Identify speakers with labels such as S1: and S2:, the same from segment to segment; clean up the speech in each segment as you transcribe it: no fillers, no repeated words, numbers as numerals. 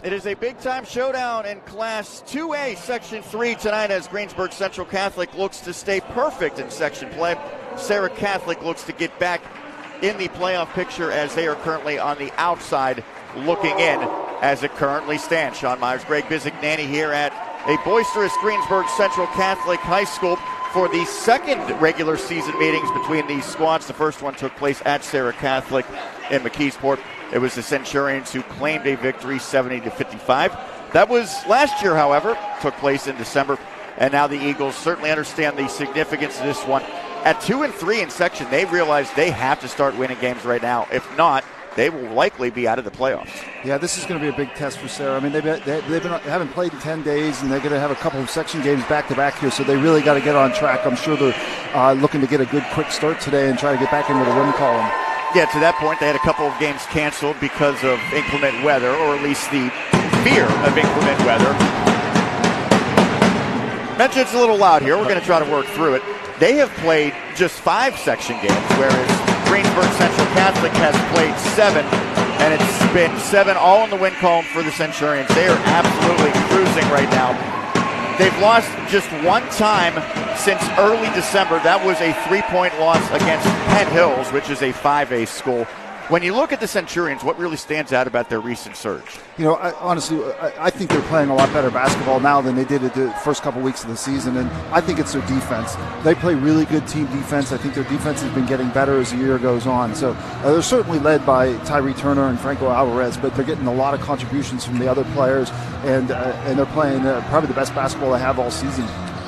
S1: It is a big-time showdown in Class 2A, Section 3 tonight as Greensburg Central Catholic looks to stay perfect in section play. Serra Catholic looks to get back in the playoff picture as they are currently on the outside looking in as it currently stands. Sean Myers, Greg Bizignani here at a boisterous Greensburg Central Catholic High School for the second regular season meetings between these squads. The first one took place at Serra Catholic in McKeesport. It was the Centurions who claimed a victory 70-55. That was last year, however, took place in December. And now the Eagles certainly understand the significance of this one. At 2-3 in section, they realize they have to start winning games right now. If not, they will likely be out of the playoffs.
S2: Yeah, this is going to be a big test for Serra. I mean, haven't played in 10 days, and they're going to have a couple of section games back-to-back here, so they really got to get on track. I'm sure they're looking to get a good quick start today and try to get back into the win column.
S1: Yeah, to that point, they had a couple of games canceled because of inclement weather, or at least the fear of inclement weather. Mention it's a little loud here. We're going to try to work through it. They have played just 5 section games, whereas Greensburg Central Catholic has played 7, and it's been 7 all in the win column for the Centurions. They are absolutely cruising right now. They've lost just one time since early December. That was a 3-point loss against Penn Hills, which is a 5A school. When you look at the Centurions, what really stands out about their recent surge?
S2: You know, honestly, I think they're playing a lot better basketball now than they did at the first couple weeks of the season, and I think it's their defense. They play really good team defense. I think their defense has been getting better as the year goes on. So they're certainly led by Tyree Turner and Franco Alvarez, but they're getting a lot of contributions from the other players, and they're playing probably the best basketball they have all season.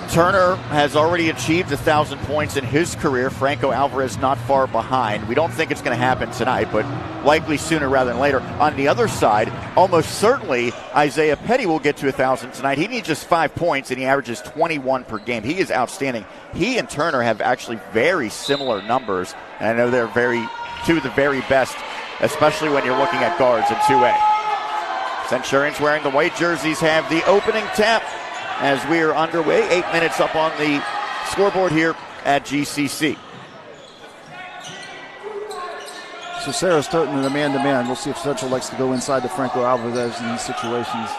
S1: Turner has already achieved 1,000 points in his career. Franco Alvarez not far behind. We don't think it's going to happen tonight, but likely sooner rather than later. On the other side, almost certainly Isaiah Petty will get to 1,000 tonight. He needs just 5 points, and he averages 21 per game. He is outstanding. He and Turner have actually very similar numbers, and I know they're two of the very best, especially when you're looking at guards in 2A. Centurions wearing the white jerseys have the opening tap as we are underway. 8 minutes up on the scoreboard here at GCC.
S2: So Serra's starting in a man-to-man. We'll see if Central likes to go inside to Franco Alvarez in these situations.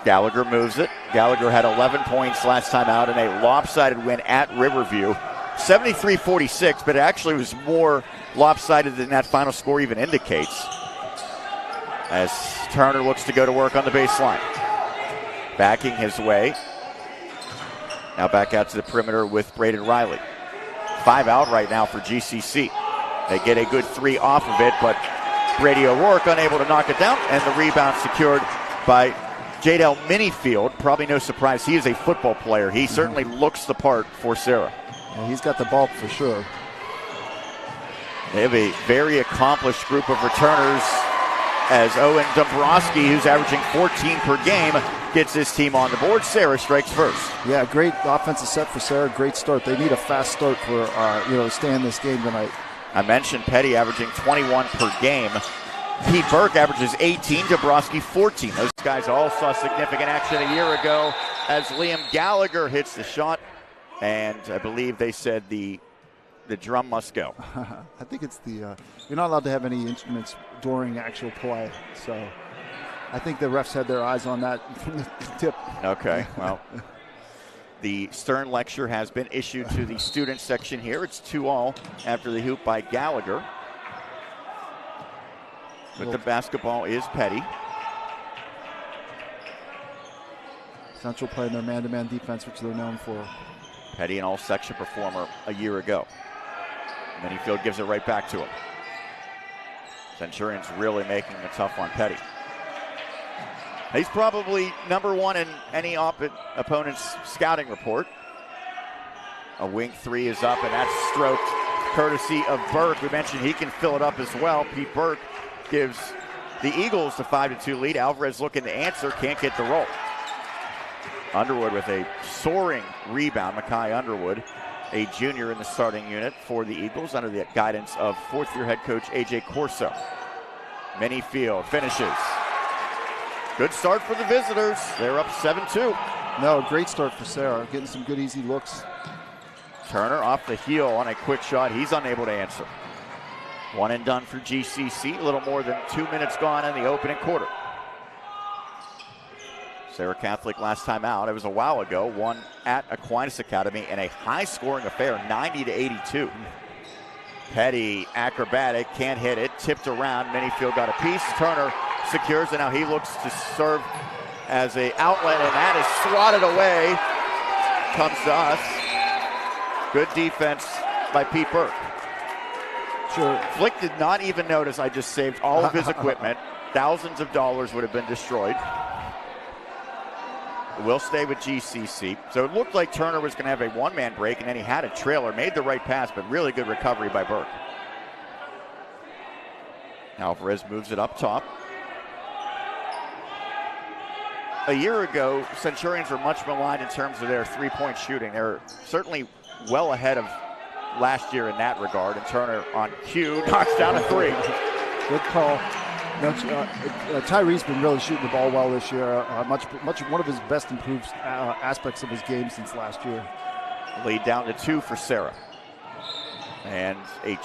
S1: Gallagher moves it. Gallagher had 11 points last time out in a lopsided win at Riverview. 73-46, but it actually was more lopsided than that final score even indicates. As Turner looks to go to work on the baseline. Backing his way. Now back out to the perimeter with Braden Riley. 5 out right now for GCC. They get a good 3 off of it, but Brady O'Rourke unable to knock it down, and the rebound secured by Jadel Minifield. Probably no surprise, he is a football player. He certainly looks the part for Serra.
S2: Yeah, he's got the bulk for sure.
S1: They have a very accomplished group of returners as Owen Dombrowski, who's averaging 14 per game, gets his team on the board. Serra strikes first.
S2: Yeah, great offensive set for Serra. Great start. They need a fast start for to stay in this game tonight.
S1: I mentioned Petty averaging 21 per game. Pete Burke averages 18, Dombrowski 14. Those guys all saw significant action a year ago as Liam Gallagher hits the shot, and I believe they said the drum must go.
S2: I think it's you're not allowed to have any instruments during actual play, so I think the refs had their eyes on that from the tip.
S1: Okay, well, the stern lecture has been issued to the student section here. It's 2-all after the hoop by Gallagher. But the basketball is Petty.
S2: Central playing their man-to-man defense, which they're known for.
S1: Petty, an all-section performer a year ago. Minifield gives it right back to him. Centurions really making it tough on Petty. He's probably number 1 in any opponent's scouting report. A wing 3 is up, and that's stroked courtesy of Burke. We mentioned he can fill it up as well. Pete Burke gives the Eagles the 5-2 lead. Alvarez looking to answer, can't get the roll. Underwood with a soaring rebound. Makai Underwood, a junior in the starting unit for the Eagles under the guidance of 4th-year head coach A.J. Corso. Minifield finishes. Good start for the visitors. They're up 7-2.
S2: No, great start for Serra. Getting some good easy looks.
S1: Turner off the heel on a quick shot. He's unable to answer. 1 and done for GCC. A little more than 2 minutes gone in the opening quarter. Serra Catholic last time out, it was a while ago, won at Aquinas Academy in a high-scoring affair, 90-82. Petty, acrobatic, can't hit it, tipped around, Minifield got a piece, Turner secures, and now he looks to serve as an outlet, and that is swatted away. Comes to us. Good defense by Pete Burke.
S2: Sure.
S1: Flick did not even notice I just saved all of his equipment. Thousands of dollars would have been destroyed. Will stay with GCC. So it looked like Turner was going to have a one-man break, and then he had a trailer, made the right pass, but really good recovery by Burke. Alvarez moves it up top. A year ago, Centurions were much maligned in terms of their three-point shooting. They're certainly well ahead of last year in that regard, and Turner on cue knocks down a three.
S2: Good call. Tyree's been really shooting the ball well this year. One of his best improved aspects of his game since last year.
S1: Lead down to 2 for Serra. And a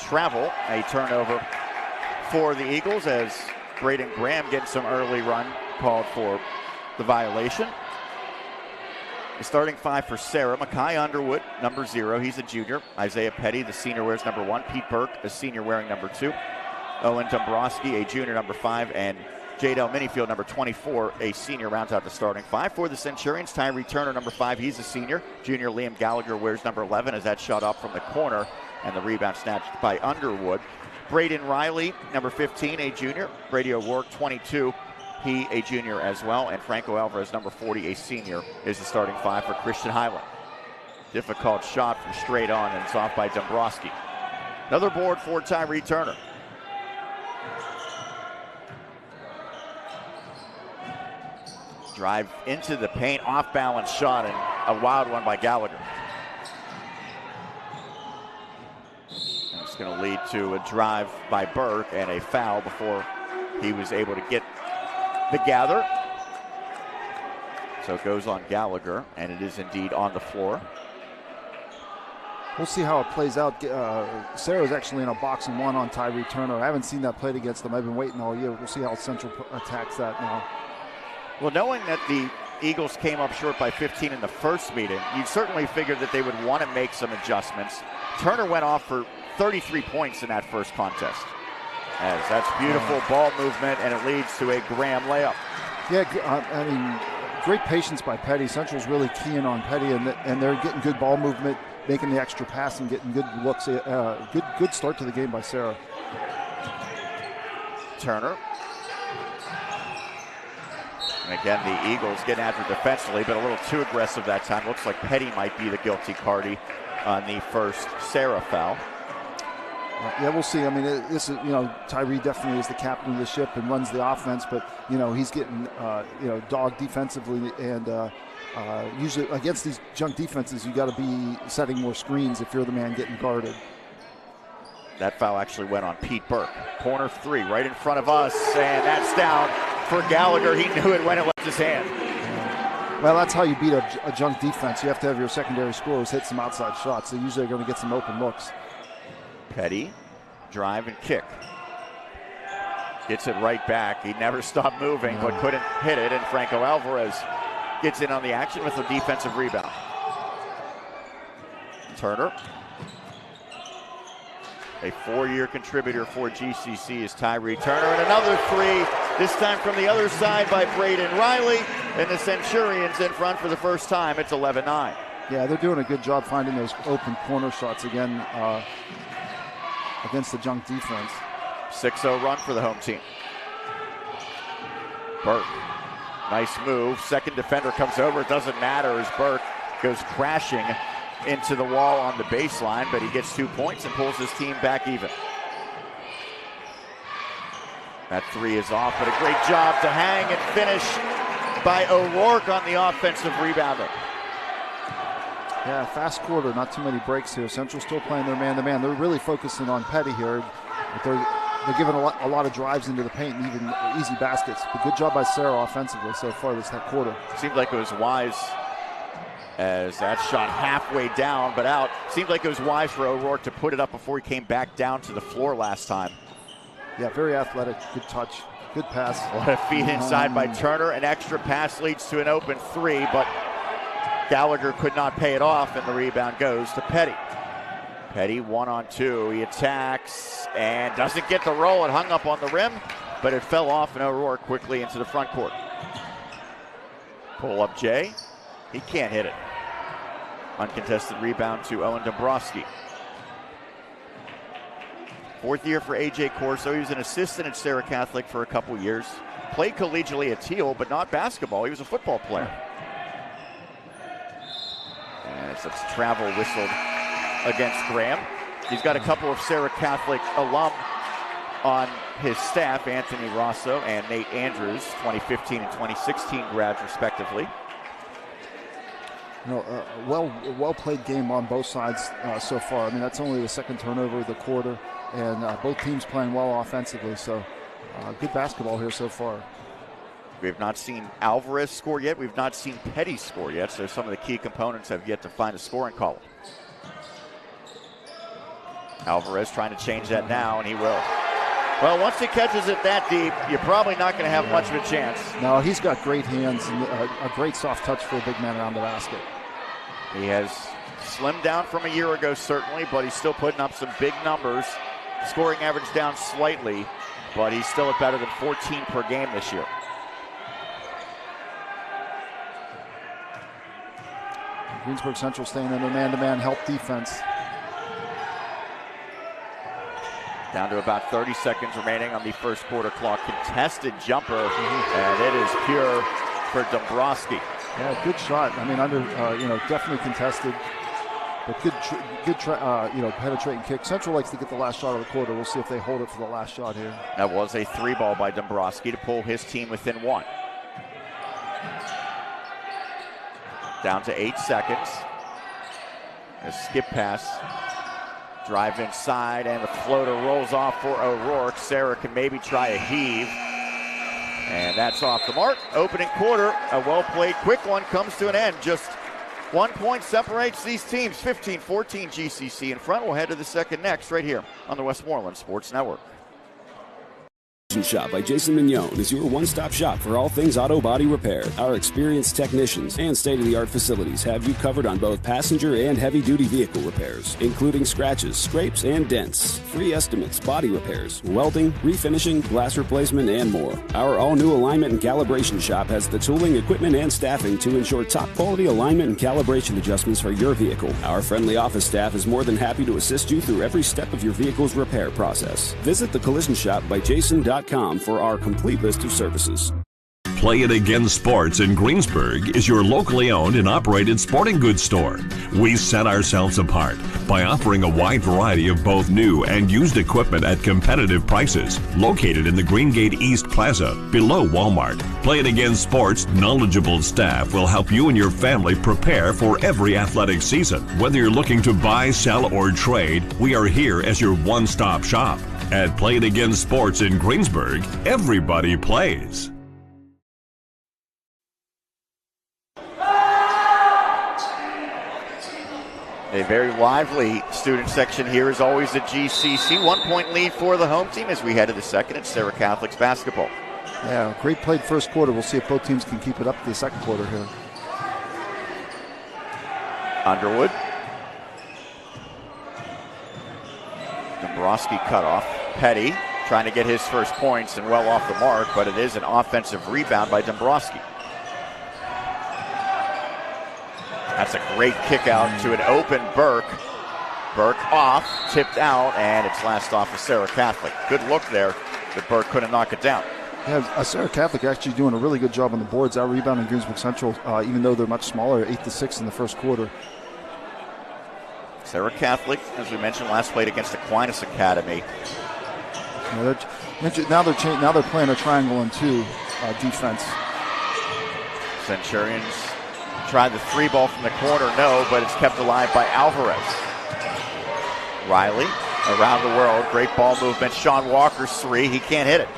S1: turnover for the Eagles as Braden Graham getting some early run called for the violation. The starting 5 for Serra: Makai Underwood, number 0, he's a junior. Isaiah Petty, the senior, wears number 1. Pete Burke, a senior, wearing number 2. Owen Dombrowski, a junior, number 5, and Jadel Minifield, number 24, a senior, rounds out the starting 5 for the Centurions. Tyree Turner, number 5, he's a senior. Junior Liam Gallagher wears number 11 as that shot up from the corner, and the rebound snatched by Underwood. Braden Riley, number 15, a junior. Brady O'Rourke, 22, he a junior as well. And Franco Alvarez, number 40, a senior, is the starting 5 for Christian Highland. Difficult shot from straight on, and it's off by Dombrowski. Another board for Tyree Turner. Drive into the paint, off-balance shot, and a wild one by Gallagher. And it's going to lead to a drive by Burke and a foul before he was able to get the gather. So it goes on Gallagher, and it is indeed on the floor.
S2: We'll see how it plays out. Sarah's actually in a box-and-1 on Tyree Turner. I haven't seen that played against them. I've been waiting all year. We'll see how Central attacks that now.
S1: Well, knowing that the Eagles came up short by 15 in the first meeting, you certainly figured that they would want to make some adjustments. Turner went off for 33 points in that first contest. As that's beautiful ball movement, and it leads to a Graham layup.
S2: Yeah, I mean, great patience by Petty. Central's really keying on Petty, and they're getting good ball movement, making the extra pass and getting good looks. Good start to the game by Serra.
S1: Turner. And again, the Eagles getting after defensively, but a little too aggressive that time. Looks like Petty might be the guilty party on the first Serra foul.
S2: Yeah, we'll see. I mean, this is, Tyree definitely is the captain of the ship and runs the offense, but, he's getting, dogged defensively, and usually against these junk defenses, you got to be setting more screens if you're the man getting guarded.
S1: That foul actually went on Pete Burke. Corner 3 right in front of us, and that's down for Gallagher. He knew it when it left his hand.
S2: Well, that's how you beat a junk defense. You have to have your secondary scorers hit some outside shots. They usually are going to get some open looks.
S1: Petty, drive and kick. Gets it right back. He never stopped moving, but couldn't hit it, and Franco Alvarez gets in on the action with a defensive rebound. Turner. A 4-year contributor for GCC is Tyree Turner, and another 3, this time from the other side by Braden Riley, and the Centurions in front for the first time. It's 11-9.
S2: Yeah, they're doing a good job finding those open corner shots again against the junk defense.
S1: 6-0 run for the home team. Burke, nice move. Second defender comes over. It doesn't matter as Burke goes crashing into the wall on the baseline, but he gets 2 points and pulls his team back even. That 3 is off, but a great job to hang and finish by O'Rourke on the offensive rebounder.
S2: Yeah, fast quarter, not too many breaks here. Central still playing their man-to-man. They're really focusing on Petty here, but they're giving a lot of drives into the paint and even easy baskets. But good job by Serra offensively so far this quarter.
S1: Seemed like it was wise as that shot halfway down but out. Seemed like it was wise for O'Rourke to put it up before he came back down to the floor last time.
S2: Yeah, very athletic, good touch. Good pass.
S1: A lot of feet inside by Turner. An extra pass leads to an open three, but Gallagher could not pay it off, and the rebound goes to Petty. Petty 1-on-2. He attacks and doesn't get the roll. It hung up on the rim, but it fell off, and O'Rourke quickly into the front court. Pull up Jay. He can't hit it. Uncontested rebound to Owen Dombrowski. Fourth year for A.J. Corso. He was an assistant at Serra Catholic for a couple years. Played collegiately at Teal, but not basketball. He was a football player. And it's a travel whistled against Graham. He's got a couple of Serra Catholic alum on his staff, Anthony Rosso and Nate Andrews, 2015 and 2016 grads respectively.
S2: Well played game on both sides so far. I mean, that's only the second turnover of the quarter, and both teams playing well offensively, so good basketball here so far.
S1: We have not seen Alvarez score yet. We've not seen Petty score yet, so some of the key components have yet to find a scoring column. Alvarez trying to change that now, and he will. Well, once he catches it that deep, you're probably not going to have much of a chance.
S2: No, he's got great hands and a great soft touch for a big man around the basket.
S1: He has slimmed down from a year ago, certainly, but he's still putting up some big numbers. Scoring average down slightly, but he's still at better than 14 per game this year.
S2: Greensburg Central staying under man-to-man help defense.
S1: Down to about 30 seconds remaining on the first quarter clock. Contested jumper, and it is pure for Dombrowski.
S2: Yeah, good shot. I mean, definitely contested, but good penetrating kick. Central likes to get the last shot of the quarter. We'll see if they hold it for the last shot here.
S1: That was a three ball by Dombrowski to pull his team within one. Down to 8 seconds. A skip pass. Drive inside, and the floater rolls off for O'Rourke. Serra can maybe try a heave. And that's off the mark. Opening quarter, a well-played quick one comes to an end. Just 1 point separates these teams. 15-14 GCC in front. We'll head to the second next right here on the Westmoreland Sports Network.
S3: Shop by Jason Mignone is your one-stop shop for all things auto body repair. Our experienced technicians and state-of-the-art facilities have you covered on both passenger and heavy-duty vehicle repairs, including scratches, scrapes, and dents, free estimates, body repairs, welding, refinishing, glass replacement, and more. Our all-new alignment and calibration shop has the tooling, equipment, and staffing to ensure top-quality alignment and calibration adjustments for your vehicle. Our friendly office staff is more than happy to assist you through every step of your vehicle's repair process. Visit the Collision Shop by Jason.com for our complete list of services.
S4: Play It Again Sports in Greensburg is your locally owned and operated sporting goods store. We set ourselves apart by offering a wide variety of both new and used equipment at competitive prices. Located in the Greengate East Plaza, below Walmart, Play It Again Sports' knowledgeable staff will help you and your family prepare for every athletic season. Whether you're looking to buy, sell, or trade, we are here as your one-stop shop. At Play It Again Sports in Greensburg, everybody plays.
S1: A very lively student section here is always at GCC. 1 point lead for the home team as we head to the second. It's Serra Catholic's basketball.
S2: Yeah, great played first quarter. We'll see if both teams can keep it up to the second quarter here.
S1: Underwood. Dombrowski cut off. Petty trying to get his first points and well off the mark, but it is an offensive rebound by Dombrowski. That's a great kick out to an open Burke. Burke off, tipped out, and it's last off of Serra Catholic. Good look there, but Burke couldn't knock it down.
S2: Yeah, Serra Catholic actually doing a really good job on the boards. Out rebounding Greensburg Central, even though they're much smaller, 8-6 in the first quarter.
S1: Serra Catholic, as we mentioned, last played against Aquinas Academy.
S2: Now they're playing a triangle and two defense.
S1: Centurions tried the three ball from the corner, no, but it's kept alive by Alvarez. Riley around the world, great ball movement. Sean Walker's three, he can't hit it.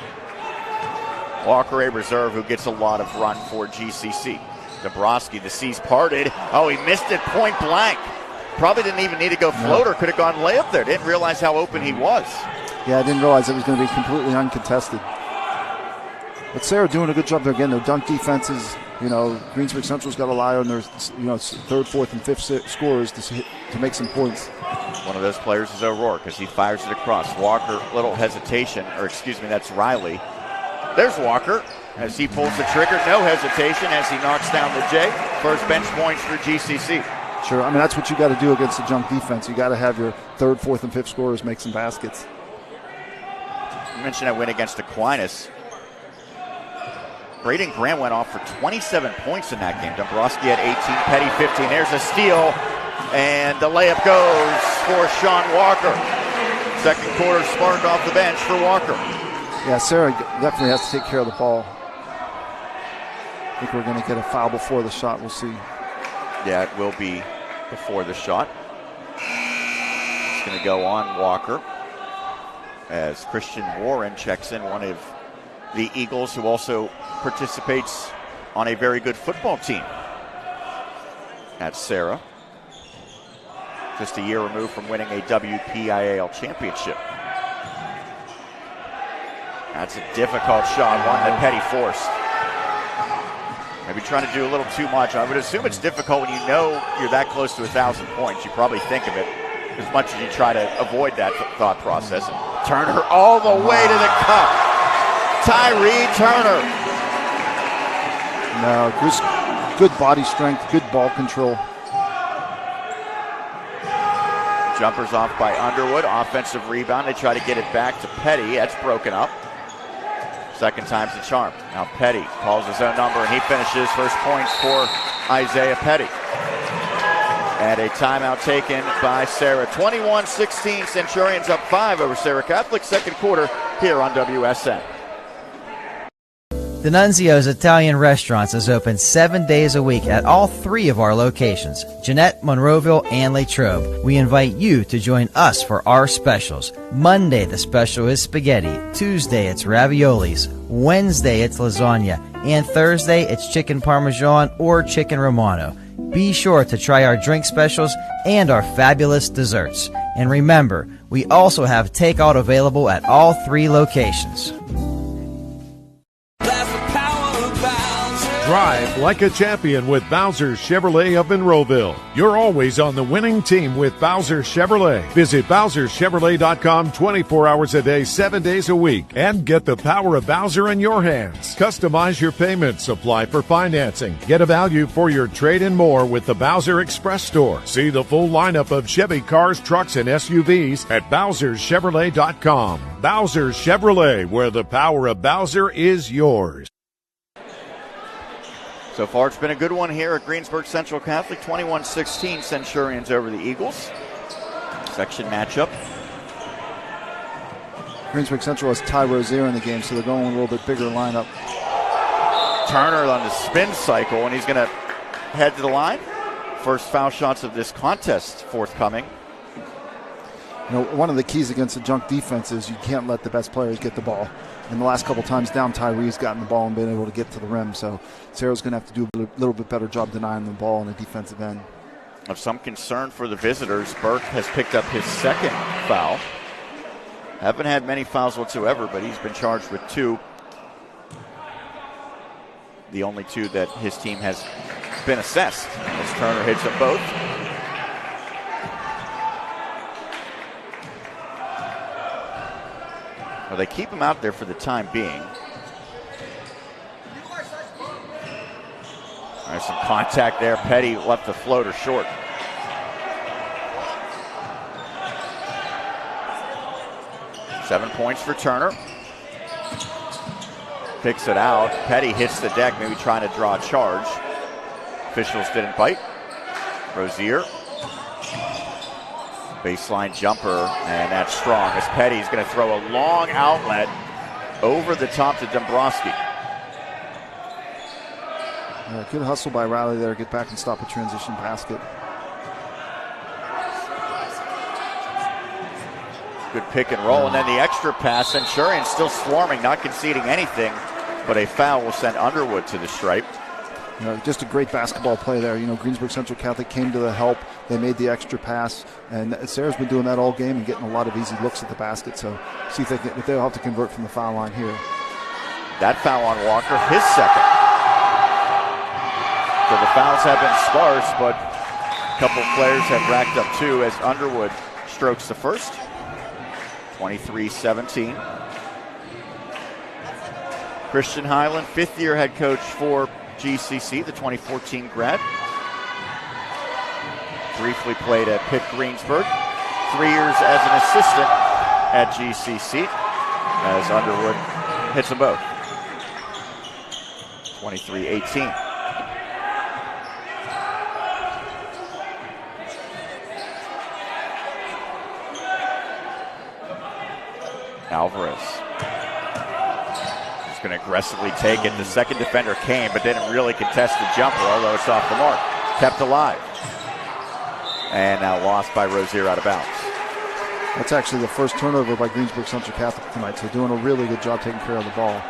S1: Walker, a reserve who gets a lot of run for GCC. Dombrowski, the C's parted. Oh, he missed it point blank. Probably didn't even need to go floater, could have gone layup there. Didn't realize how open he was.
S2: Yeah, I didn't realize it was going to be completely uncontested. But Serra doing a good job there. Again, their dunk defenses, Greensburg Central's got to rely on their, third, fourth, and fifth scorers to make some points.
S1: One of those players is O'Rourke as he fires it across. Walker, little hesitation, that's Riley. There's Walker as he pulls the trigger. No hesitation as he knocks down the J. First bench points for GCC.
S2: Sure, that's what you got to do against the junk defense. You got to have your third, fourth, and fifth scorers make some baskets.
S1: You mentioned a win against Aquinas. Braden Grant went off for 27 points in that game. Dombrowski had 18, Petty 15. There's a steal, and the layup goes for Sean Walker. Second quarter spark off the bench for Walker.
S2: Yeah, Serra definitely has to take care of the ball. I think we're going to get a foul before the shot. We'll see.
S1: Yeah, it will be before the shot. It's going to go on Walker as Christian Warren checks in, one of the Eagles who also participates on a very good football team at Serra. Just a year removed from winning a WPIAL championship. That's a difficult shot, one that Petty forced. Maybe trying to do a little too much. I would assume it's difficult when you know you're that close to 1,000 points. You probably think of it as much as you try to avoid that thought process. And Turner all the way to the cup. Tyree Turner.
S2: No, good body strength, good ball control.
S1: Jumpers off by Underwood. Offensive rebound. They try to get it back to Petty. That's broken up. Second time's the charm. Now Petty calls his own number, and he finishes first points for Isaiah Petty. And a timeout taken by Serra. 21-16, Centurions up 5 over Serra Catholic. Second quarter here on WSN.
S5: D'Annunzio's Italian Restaurants is open 7 days a week at all 3 of our locations, Jeanette, Monroeville, and Latrobe. We invite you to join us for our specials. Monday, the special is spaghetti. Tuesday, it's raviolis. Wednesday, it's lasagna. And Thursday, it's chicken parmesan or chicken romano. Be sure to try our drink specials and our fabulous desserts. And remember, we also have takeout available at all 3 locations.
S6: Drive like a champion with Bowser Chevrolet of Monroeville. You're always on the winning team with Bowser Chevrolet. Visit BowserChevrolet.com 24 hours a day, 7 days a week, and get the power of Bowser in your hands. Customize your payments, apply for financing, get a value for your trade and more with the Bowser Express Store. See the full lineup of Chevy cars, trucks, and SUVs at BowserChevrolet.com. Bowser Chevrolet, where the power of Bowser is yours.
S1: So far, it's been a good one here at Greensburg Central Catholic. 21-16, Centurions over the Eagles. Section matchup.
S2: Greensburg Central has Ty Rozier in the game, so they're going a little bit bigger lineup.
S1: Turner on the spin cycle, and he's going to head to the line. First foul shots of this contest forthcoming.
S2: One of the keys against the junk defense is you can't let the best players get the ball. And the last couple times down, Tyree's gotten the ball and been able to get to the rim. So Serra's going to have to do a little bit better job denying the ball on the defensive end.
S1: Of some concern for the visitors, Burke has picked up his second foul. Haven't had many fouls whatsoever, but he's been charged with 2. The only 2 that his team has been assessed. As Turner hits them both. Well, they keep him out there for the time being. There's some contact there. Petty left the floater short. Seven points for Turner. Picks it out. Petty hits the deck, maybe trying to draw a charge. Officials didn't bite. Rozier. Baseline jumper, and that's strong as Petty's going to throw a long outlet over the top to Dombrowski.
S2: Good hustle by Riley there. Get back and stop a transition basket.
S1: Good pick and roll, and then the extra pass. Centurion still swarming, not conceding anything, but a foul will send Underwood to the stripe.
S2: Just a great basketball play there. Greensburg Central Catholic came to the help. They made the extra pass, and Sarah's been doing that all game and getting a lot of easy looks at the basket. So see if they'll have to convert from the foul line here.
S1: That foul on Walker, his second. So the fouls have been sparse, but a couple players have racked up 2 as Underwood strokes the first. 23-17. Christian Highland, 5th-year head coach for GCC, the 2014 grad. Briefly played at Pitt Greensburg. 3 years as an assistant at GCC as Underwood hits them both. 23-18. Alvarez is going to aggressively take it. The second defender came, but didn't really contest the jumper, although it's off the mark. Kept alive. And now lost by Rozier out of bounds.
S2: That's actually the first turnover by Greensburg Central Catholic tonight, so doing a really good job taking care of the ball.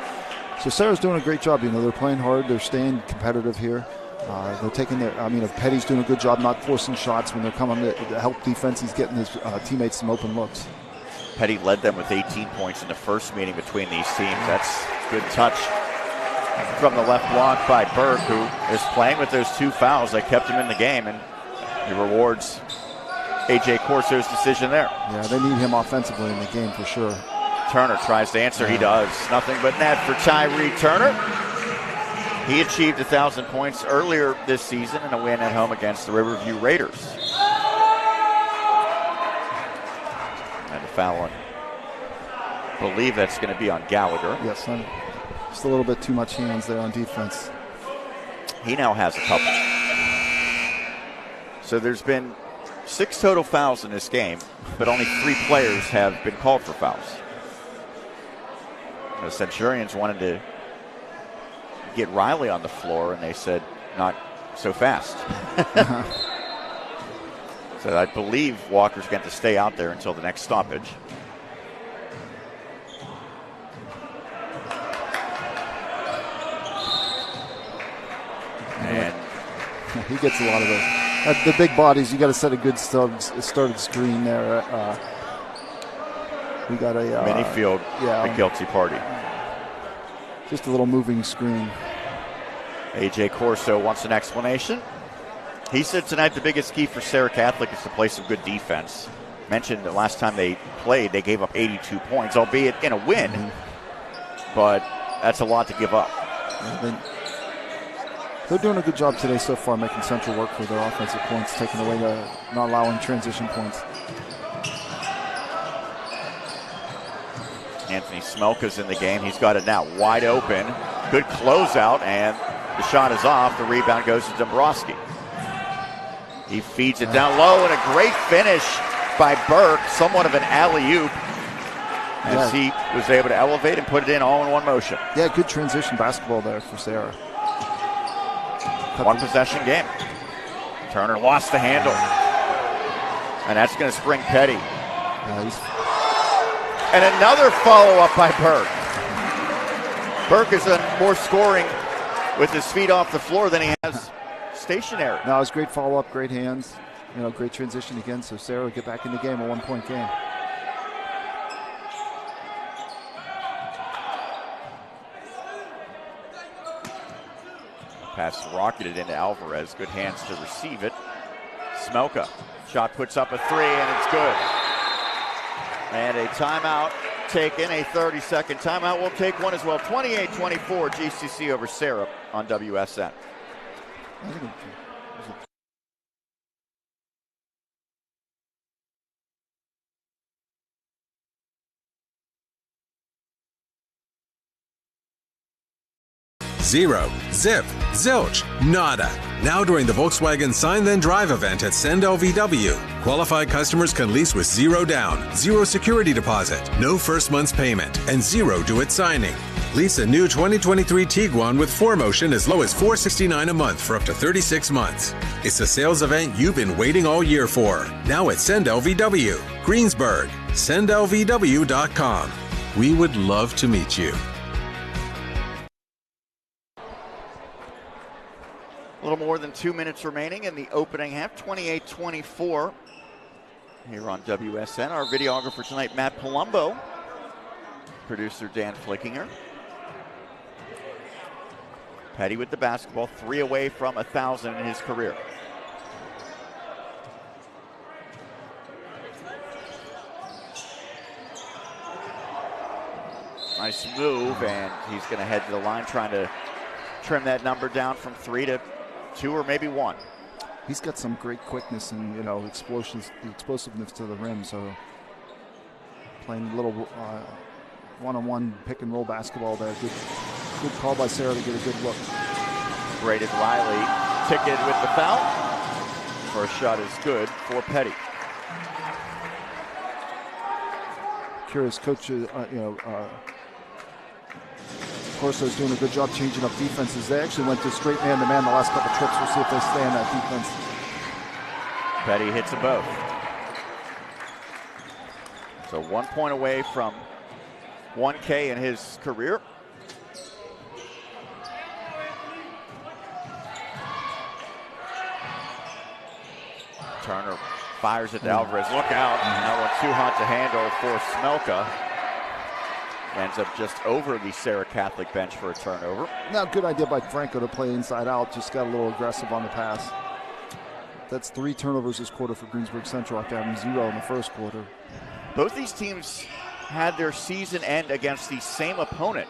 S2: So Serra's doing a great job. They're playing hard. They're staying competitive here. They're taking their, Petty's doing a good job not forcing shots when they're coming to help defense. He's getting his teammates some open looks.
S1: Petty led them with 18 points in the first meeting between these teams. That's good touch from the left block by Burke, who is playing with those 2 fouls that kept him in the game, and he rewards A.J. Corso's decision there.
S2: Yeah, they need him offensively in the game for sure.
S1: Turner tries to answer. He does. Nothing but net for Tyree Turner. He achieved 1,000 points earlier this season in a win at home against the Riverview Raiders. And the foul on, I believe that's going to be on Gallagher.
S2: Yes, just a little bit too much hands there on defense.
S1: He now has a couple. So there's been 6 total fouls in this game, but only 3 players have been called for fouls. The Centurions wanted to get Riley on the floor, and they said, not so fast. So I believe Walker's going to stay out there until the next stoppage. And
S2: he gets a lot of those. The big bodies, you got to set a good started screen there. We got a
S1: Minifield, a guilty party.
S2: Just a little moving screen.
S1: A.J. Corso wants an explanation. He said tonight the biggest key for Serra Catholic is to play some good defense. Mentioned the last time they played, they gave up 82 points, albeit in a win, but that's a lot to give up.
S2: They're doing a good job today so far, making Central work for their offensive points, taking away not allowing transition points.
S1: Anthony Smelka's in the game. He's got it now wide open. Good closeout, and the shot is off. The rebound goes to Dombrowski. He feeds it down low, and a great finish by Burke, somewhat of an alley-oop, as he was able to elevate and put it in all in one motion.
S2: Yeah, good transition basketball there for Serra.
S1: One possession game. Turner lost the handle, and that's going to spring Petty. And another follow-up by Burke. Burke has done more scoring with his feet off the floor than he has stationary.
S2: No, it was great follow-up, great hands, great transition again. So Serra will get back in the game, a 1-point game.
S1: Pass rocketed into Alvarez. Good hands to receive it. Smelka. Shot puts up a 3, and it's good. And a timeout taken, a 30-second timeout. We'll take one as well. 28-24, GCC over Serra on WSN.
S7: Zero, zip, zilch, nada. Now during the Volkswagen Sign Then Drive event at Send LVW, qualified customers can lease with 0 down, 0 security deposit, no first month's payment, and 0 do-it signing. Lease a new 2023 Tiguan with 4Motion as low as $469 a month for up to 36 months. It's a sales event you've been waiting all year for. Now at Send LVW, Greensburg, sendlvw.com. We would love to meet you.
S1: A little more than 2 minutes remaining in the opening half, 28-24 here on WSN. Our videographer tonight, Matt Palumbo. Producer Dan Flickinger. Petty with the basketball, 3 away from 1,000 in his career. Nice move, and he's going to head to the line, trying to trim that number down from 3 to 2 or maybe 1.
S2: He's got some great quickness and explosiveness to the rim. So playing a little one-on-one pick and roll basketball there. Good call by Serra to get a good look.
S1: Braden Riley ticketed with the foul. First shot is good for Petty.
S2: Curious, coach. Corso's doing a good job changing up defenses. They actually went to straight man-to-man the last couple trips. We'll see if they stay on that defense.
S1: Petty hits them both. So 1 point away from 1K in his career. Turner fires it to Alvarez. Look out. That one too hot to handle for Smelka. Ends up just over the Serra Catholic bench for a turnover.
S2: Now, good idea by Franco to play inside out. Just got a little aggressive on the pass. That's 3 turnovers this quarter for Greensburg Central after having 0 in the first quarter.
S1: Both these teams had their season end against the same opponent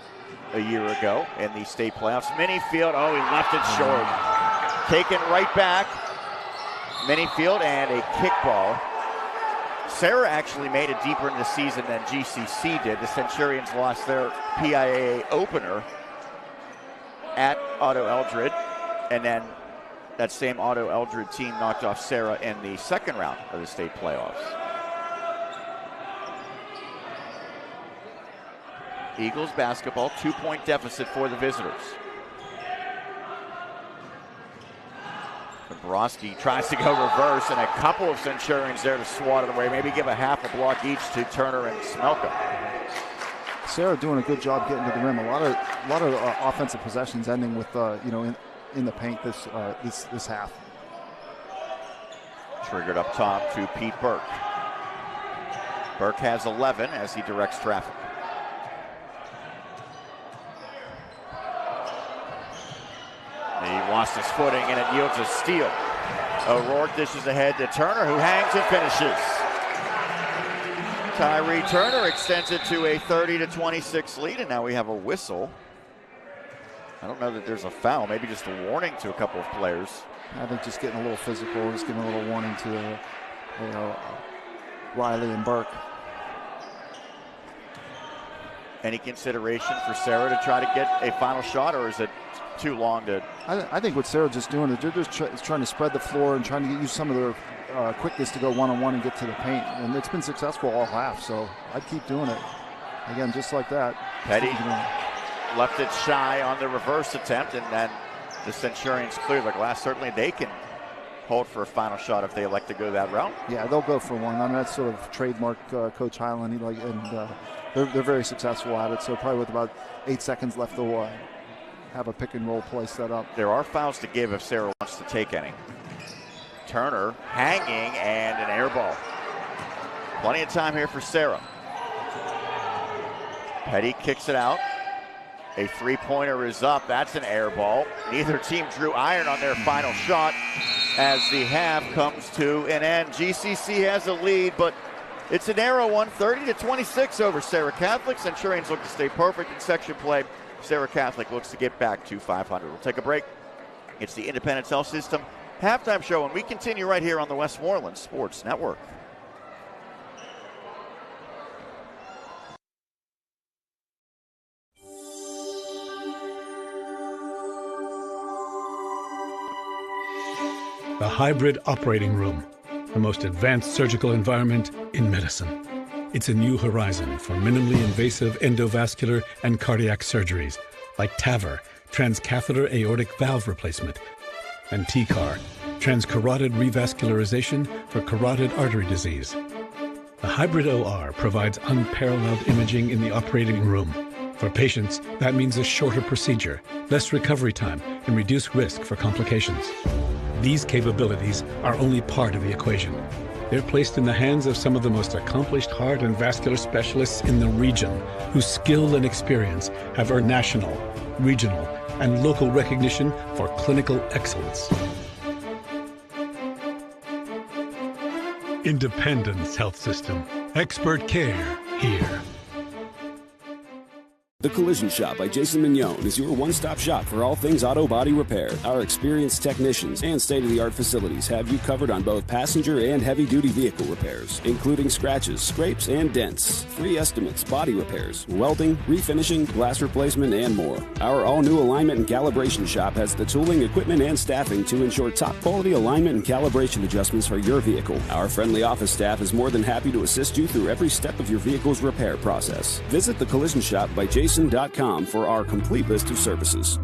S1: a year ago in the state playoffs. Minifield, oh, he left it short. Taken right back. Minifield and a kickball. Serra actually made it deeper in the season than GCC did. The Centurions lost their PIAA opener at Otto Eldred, and then that same Otto Eldred team knocked off Serra in the second round of the state playoffs. Eagles basketball, 2-point deficit for the visitors. Borowski tries to go reverse, and a couple of Centurions there to swat it away. Maybe give a half a block each to Turner and Smelka.
S2: Serra doing a good job getting to the rim. A lot of offensive possessions ending with in the paint this half.
S1: Triggered up top to Pete Burke. Burke has 11 as he directs traffic. He lost his footing, and it yields a steal. O'Rourke dishes ahead to Turner, who hangs and finishes. Tyree Turner extends it to a 30-26 lead, and now we have a whistle. I don't know that there's a foul, maybe just a warning to a couple of players.
S2: I think just getting a little physical, just giving a little warning to Riley and Burke.
S1: Any consideration for Serra to try to get a final shot, or is it too long to?
S2: I think what Serra's just doing is they're just trying to spread the floor and trying to use some of their quickness to go one-on-one and get to the paint. And it's been successful all half, so I'd keep doing it. Again, just like that.
S1: Petty left it shy on the reverse attempt, and then the Centurions clear the glass. Certainly they can hold for a final shot if they elect to go that route.
S2: Yeah, they'll go for one. I mean, that's sort of trademark Coach Highland. They're very successful at it. So probably with about 8 seconds left, they'll have a pick and roll play set up.
S1: There are fouls to give if Serra wants to take any. Turner hanging and an air ball. Plenty of time here for Serra. Petty kicks it out. A three-pointer is up. That's an air ball. Neither team drew iron on their final shot as the half comes to an end. GCC has a lead, but it's a narrow one, 30-26 over Serra Catholic. Centurions look to stay perfect in section play. Serra Catholic looks to get back to 500. We'll take a break. It's the Independence Health System halftime show, and we continue right here on the Westmoreland Sports Network.
S8: The hybrid operating room, the most advanced surgical environment in medicine. It's a new horizon for minimally invasive endovascular and cardiac surgeries like TAVR, transcatheter aortic valve replacement, and TCAR, transcarotid revascularization for carotid artery disease. The hybrid OR provides unparalleled imaging in the operating room. For patients, that means a shorter procedure, less recovery time, and reduced risk for complications. These capabilities are only part of the equation. They're placed in the hands of some of the most accomplished heart and vascular specialists in the region, whose skill and experience have earned national, regional, and local recognition for clinical excellence. Independence Health System. Expert care here.
S3: The Collision Shop by Jason Mignone is your one-stop shop for all things auto body repair. Our experienced technicians and state-of-the-art facilities have you covered on both passenger and heavy-duty vehicle repairs, including scratches, scrapes, and dents, free estimates, body repairs, welding, refinishing, glass replacement, and more. Our all-new alignment and calibration shop has the tooling, equipment, and staffing to ensure top-quality alignment and calibration adjustments for your vehicle. Our friendly office staff is more than happy to assist you through every step of your vehicle's repair process. Visit the Collision Shop by Jason for our complete list of services.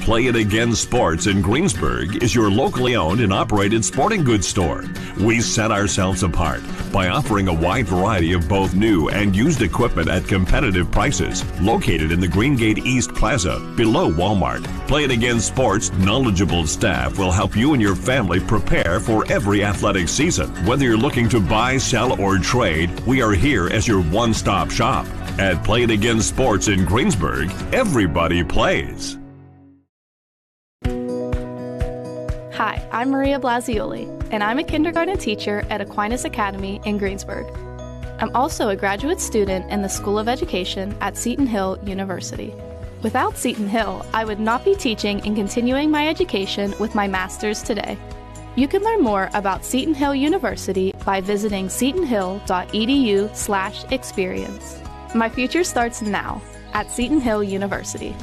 S4: Play It Again Sports in Greensburg is your locally owned and operated sporting goods store. We set ourselves apart by offering a wide variety of both new and used equipment at competitive prices. Located in the Greengate East Plaza, below Walmart, Play It Again Sports' knowledgeable staff will help you and your family prepare for every athletic season. Whether you're looking to buy, sell, or trade, we are here as your one-stop shop. At Play It Again Sports in Greensburg, everybody plays.
S9: Hi, I'm Maria Blasioli, and I'm a kindergarten teacher at Aquinas Academy in Greensburg. I'm also a graduate student in the School of Education at Seton Hill University. Without Seton Hill, I would not be teaching and continuing my education with my master's today. You can learn more about Seton Hill University by visiting setonhill.edu/experience. My future starts now at Seton Hill University.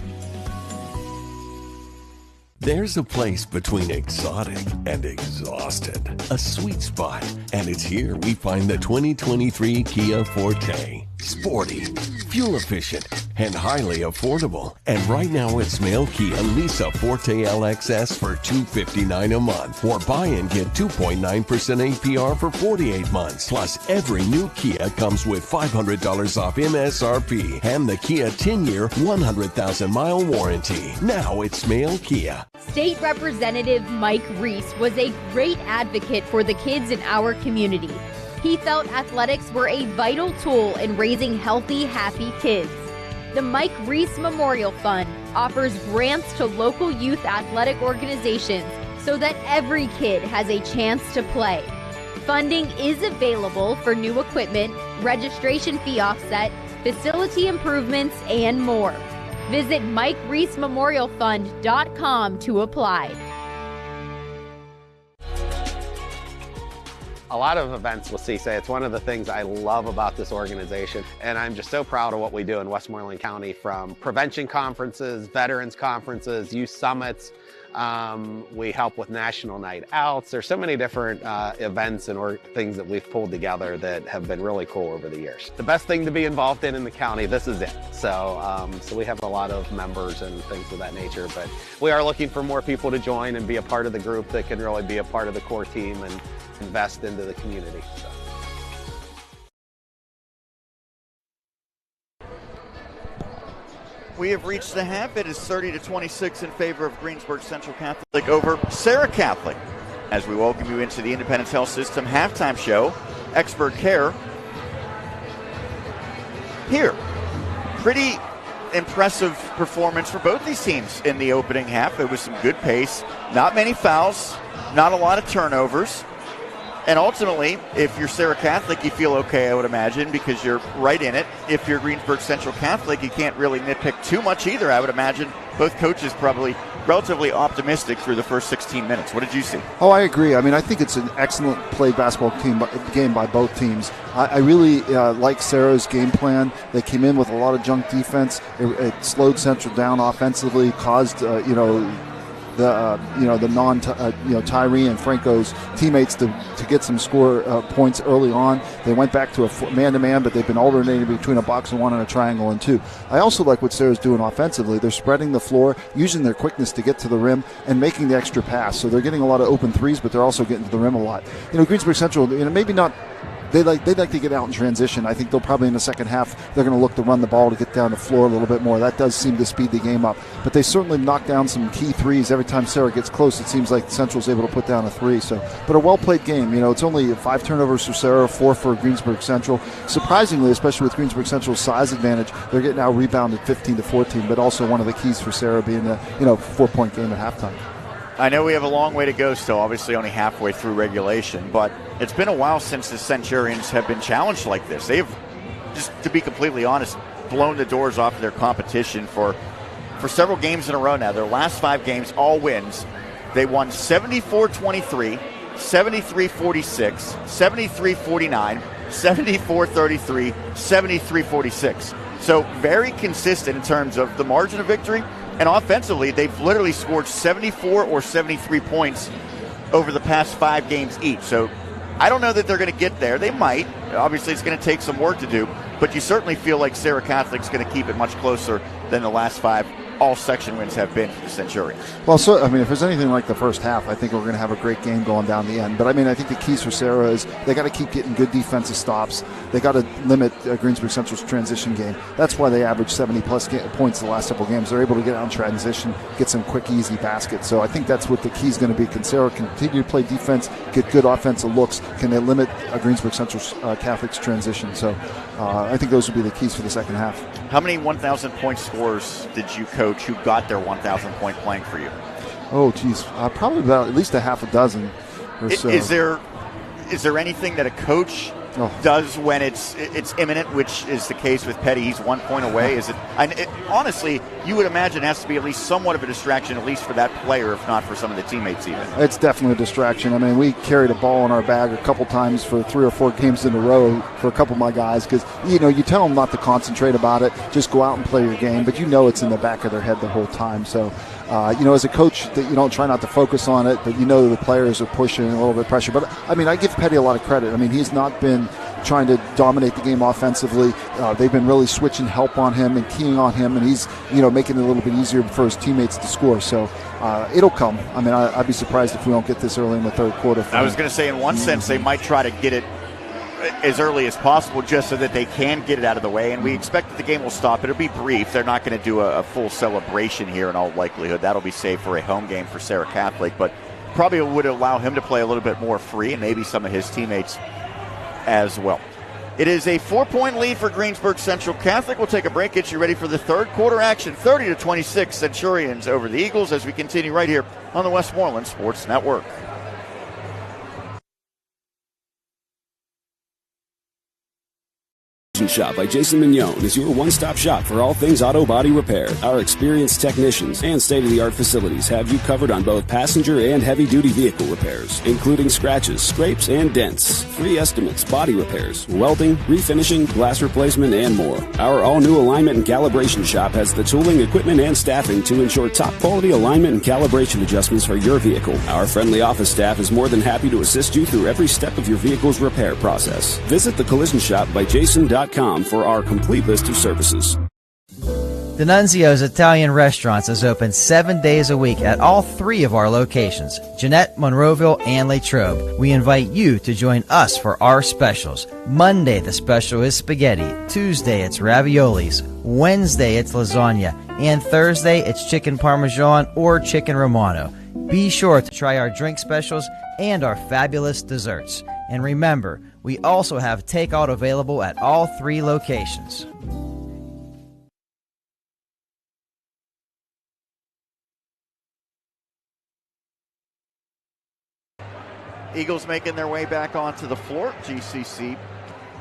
S10: There's a place between exotic and exhausted, a sweet spot, and it's here we find the 2023 Kia Forte. Sporty, fuel efficient, and highly affordable. And right now at Smale Kia, lease a Forte LXS for $259 a month, or buy and get 2.9% APR for 48 months. Plus, every new Kia comes with $500 off MSRP and the Kia 10-year, 100,000-mile warranty. Now it's Smale Kia.
S11: State Representative Mike Reese was a great advocate for the kids in our community. He felt athletics were a vital tool in raising healthy, happy kids. The Mike Reese Memorial Fund offers grants to local youth athletic organizations so that every kid has a chance to play. Funding is available for new equipment, registration fee offset, facility improvements, and more. Visit MikeReeseMemorialFund.com to apply.
S12: A lot of events with CSA. It's one of the things I love about this organization, and I'm just so proud of what we do in Westmoreland County, from prevention conferences, veterans conferences, youth summits. We help with national night outs. There's so many different events and things that we've pulled together that have been really cool over the years. The best thing to be involved in the county, this is it. So we have a lot of members and things of that nature, but we are looking for more people to join and be a part of the group that can really be a part of the core team and invest into the community. So.
S1: We have reached the half. It is 30-26 in favor of Greensburg Central Catholic over Serra Catholic. As we welcome you into the Independence Health System halftime show, Expert Care here. Pretty impressive performance for both these teams in the opening half. It was some good pace, not many fouls, not a lot of turnovers. And ultimately, if you're Serra Catholic, you feel okay, I would imagine, because you're right in it. If you're Greensburg Central Catholic, you can't really nitpick too much either, I would imagine. Both coaches probably relatively optimistic through the first 16 minutes. What did you see?
S2: Oh, I agree. I mean, I think it's an excellent played basketball game by both teams. I really like Serra's game plan. They came in with a lot of junk defense. It slowed Central down offensively, caused, Tyree and Franco's teammates to get some score points early on. They went back to a man-to-man, but they've been alternating between a box and one and a triangle and two. I also like what Serra's doing offensively. They're spreading the floor, using their quickness to get to the rim, and making the extra pass. So they're getting a lot of open threes, but they're also getting to the rim a lot. Greensburg Central, maybe not they like to get out in transition. I think they'll probably in the second half they're going to look to run the ball to get down the floor a little bit more. That does seem to speed the game up. But they certainly knock down some key threes every time Serra gets close. It seems like Central's able to put down a three. So, but a well-played game. It's only 5 turnovers for Serra, 4 for Greensburg Central. Surprisingly, especially with Greensburg Central's size advantage, they're getting out rebounded 15-14. But also one of the keys for Serra being the 4-point game at halftime.
S1: I know we have a long way to go still, obviously only halfway through regulation, but it's been a while since the Centurions have been challenged like this. They've, just to be completely honest, blown the doors off of their competition for several games in a row now. Their last 5 games, all wins. They won 74-23, 73-46, 73-49, 74-33, 73-46. So very consistent in terms of the margin of victory. And offensively, they've literally scored 74 or 73 points over the past 5 games each. So I don't know that they're going to get there. They might. Obviously, it's going to take some work to do. But you certainly feel like Serra Catholic's going to keep it much closer than the last 5 all-section wins have been for the Centurions.
S2: Well, so, if there's anything like the first half, I think we're going to have a great game going down the end. But, I think the keys for Serra is they got to keep getting good defensive stops. They got to limit Greensburg Central's transition game. That's why they average 70-plus points the last several games. They're able to get out in transition, get some quick, easy baskets. So I think that's what the key is going to be. Can Serra continue to play defense, get good offensive looks? Can they limit Greensburg Central's Catholic's transition? So I think those would be the keys for the second half.
S1: How many 1,000-point scorers did you coach who got their 1,000-point playing for you?
S2: Oh, geez. Probably about at least a half a dozen or so.
S1: Is there anything that a coach does when it's imminent, which is the case with Petty? He's 1 point away. Honestly, you would imagine it has to be at least somewhat of a distraction, at least for that player, if not for some of the teammates even.
S2: It's definitely a distraction. We carried a ball in our bag a couple times for 3 or 4 games in a row for a couple of my guys because, you tell them not to concentrate about it, just go out and play your game, but it's in the back of their head the whole time. So, as a coach, that you don't try not to focus on it, but the players are pushing a little bit of pressure. But, I give Petty a lot of credit. He's not been trying to dominate the game offensively. They've been really switching help on him and keying on him, and he's, making it a little bit easier for his teammates to score. So it'll come. I'd be surprised if we don't get this early in the third quarter.
S1: I was going to say, in one sense, they might try to get it as early as possible just so that they can get it out of the way, and we expect that the game will stop. It'll be brief. They're not going to do a full celebration here in all likelihood. That'll be saved for a home game for Serra Catholic, but probably would allow him to play a little bit more free and maybe some of his teammates as well. It is a 4-point lead for Greensburg Central Catholic. We'll take a break, get you ready for the third quarter action. 30-26 Centurions over the Eagles as we continue right here on the Westmoreland Sports Network.
S3: Shop by Jason Mignone is your one-stop shop for all things auto body repair. Our experienced technicians and state-of-the-art facilities have you covered on both passenger and heavy-duty vehicle repairs, including scratches, scrapes, and dents, free estimates, body repairs, welding, refinishing, glass replacement, and more. Our all-new alignment and calibration shop has the tooling, equipment, and staffing to ensure top-quality alignment and calibration adjustments for your vehicle. Our friendly office staff is more than happy to assist you through every step of your vehicle's repair process. Visit the Collision Shop by Jason.com for our complete list of services.
S5: D'Annunzio's Italian Restaurants is open 7 days a week at all 3 of our locations, Jeanette, Monroeville, and Latrobe. We invite you to join us for our specials. Monday, the special is spaghetti. Tuesday, it's raviolis. Wednesday, it's lasagna. And Thursday, it's chicken parmesan or chicken romano. Be sure to try our drink specials and our fabulous desserts. And remember, we also have takeout available at all 3 locations.
S1: Eagles making their way back onto the floor. GCC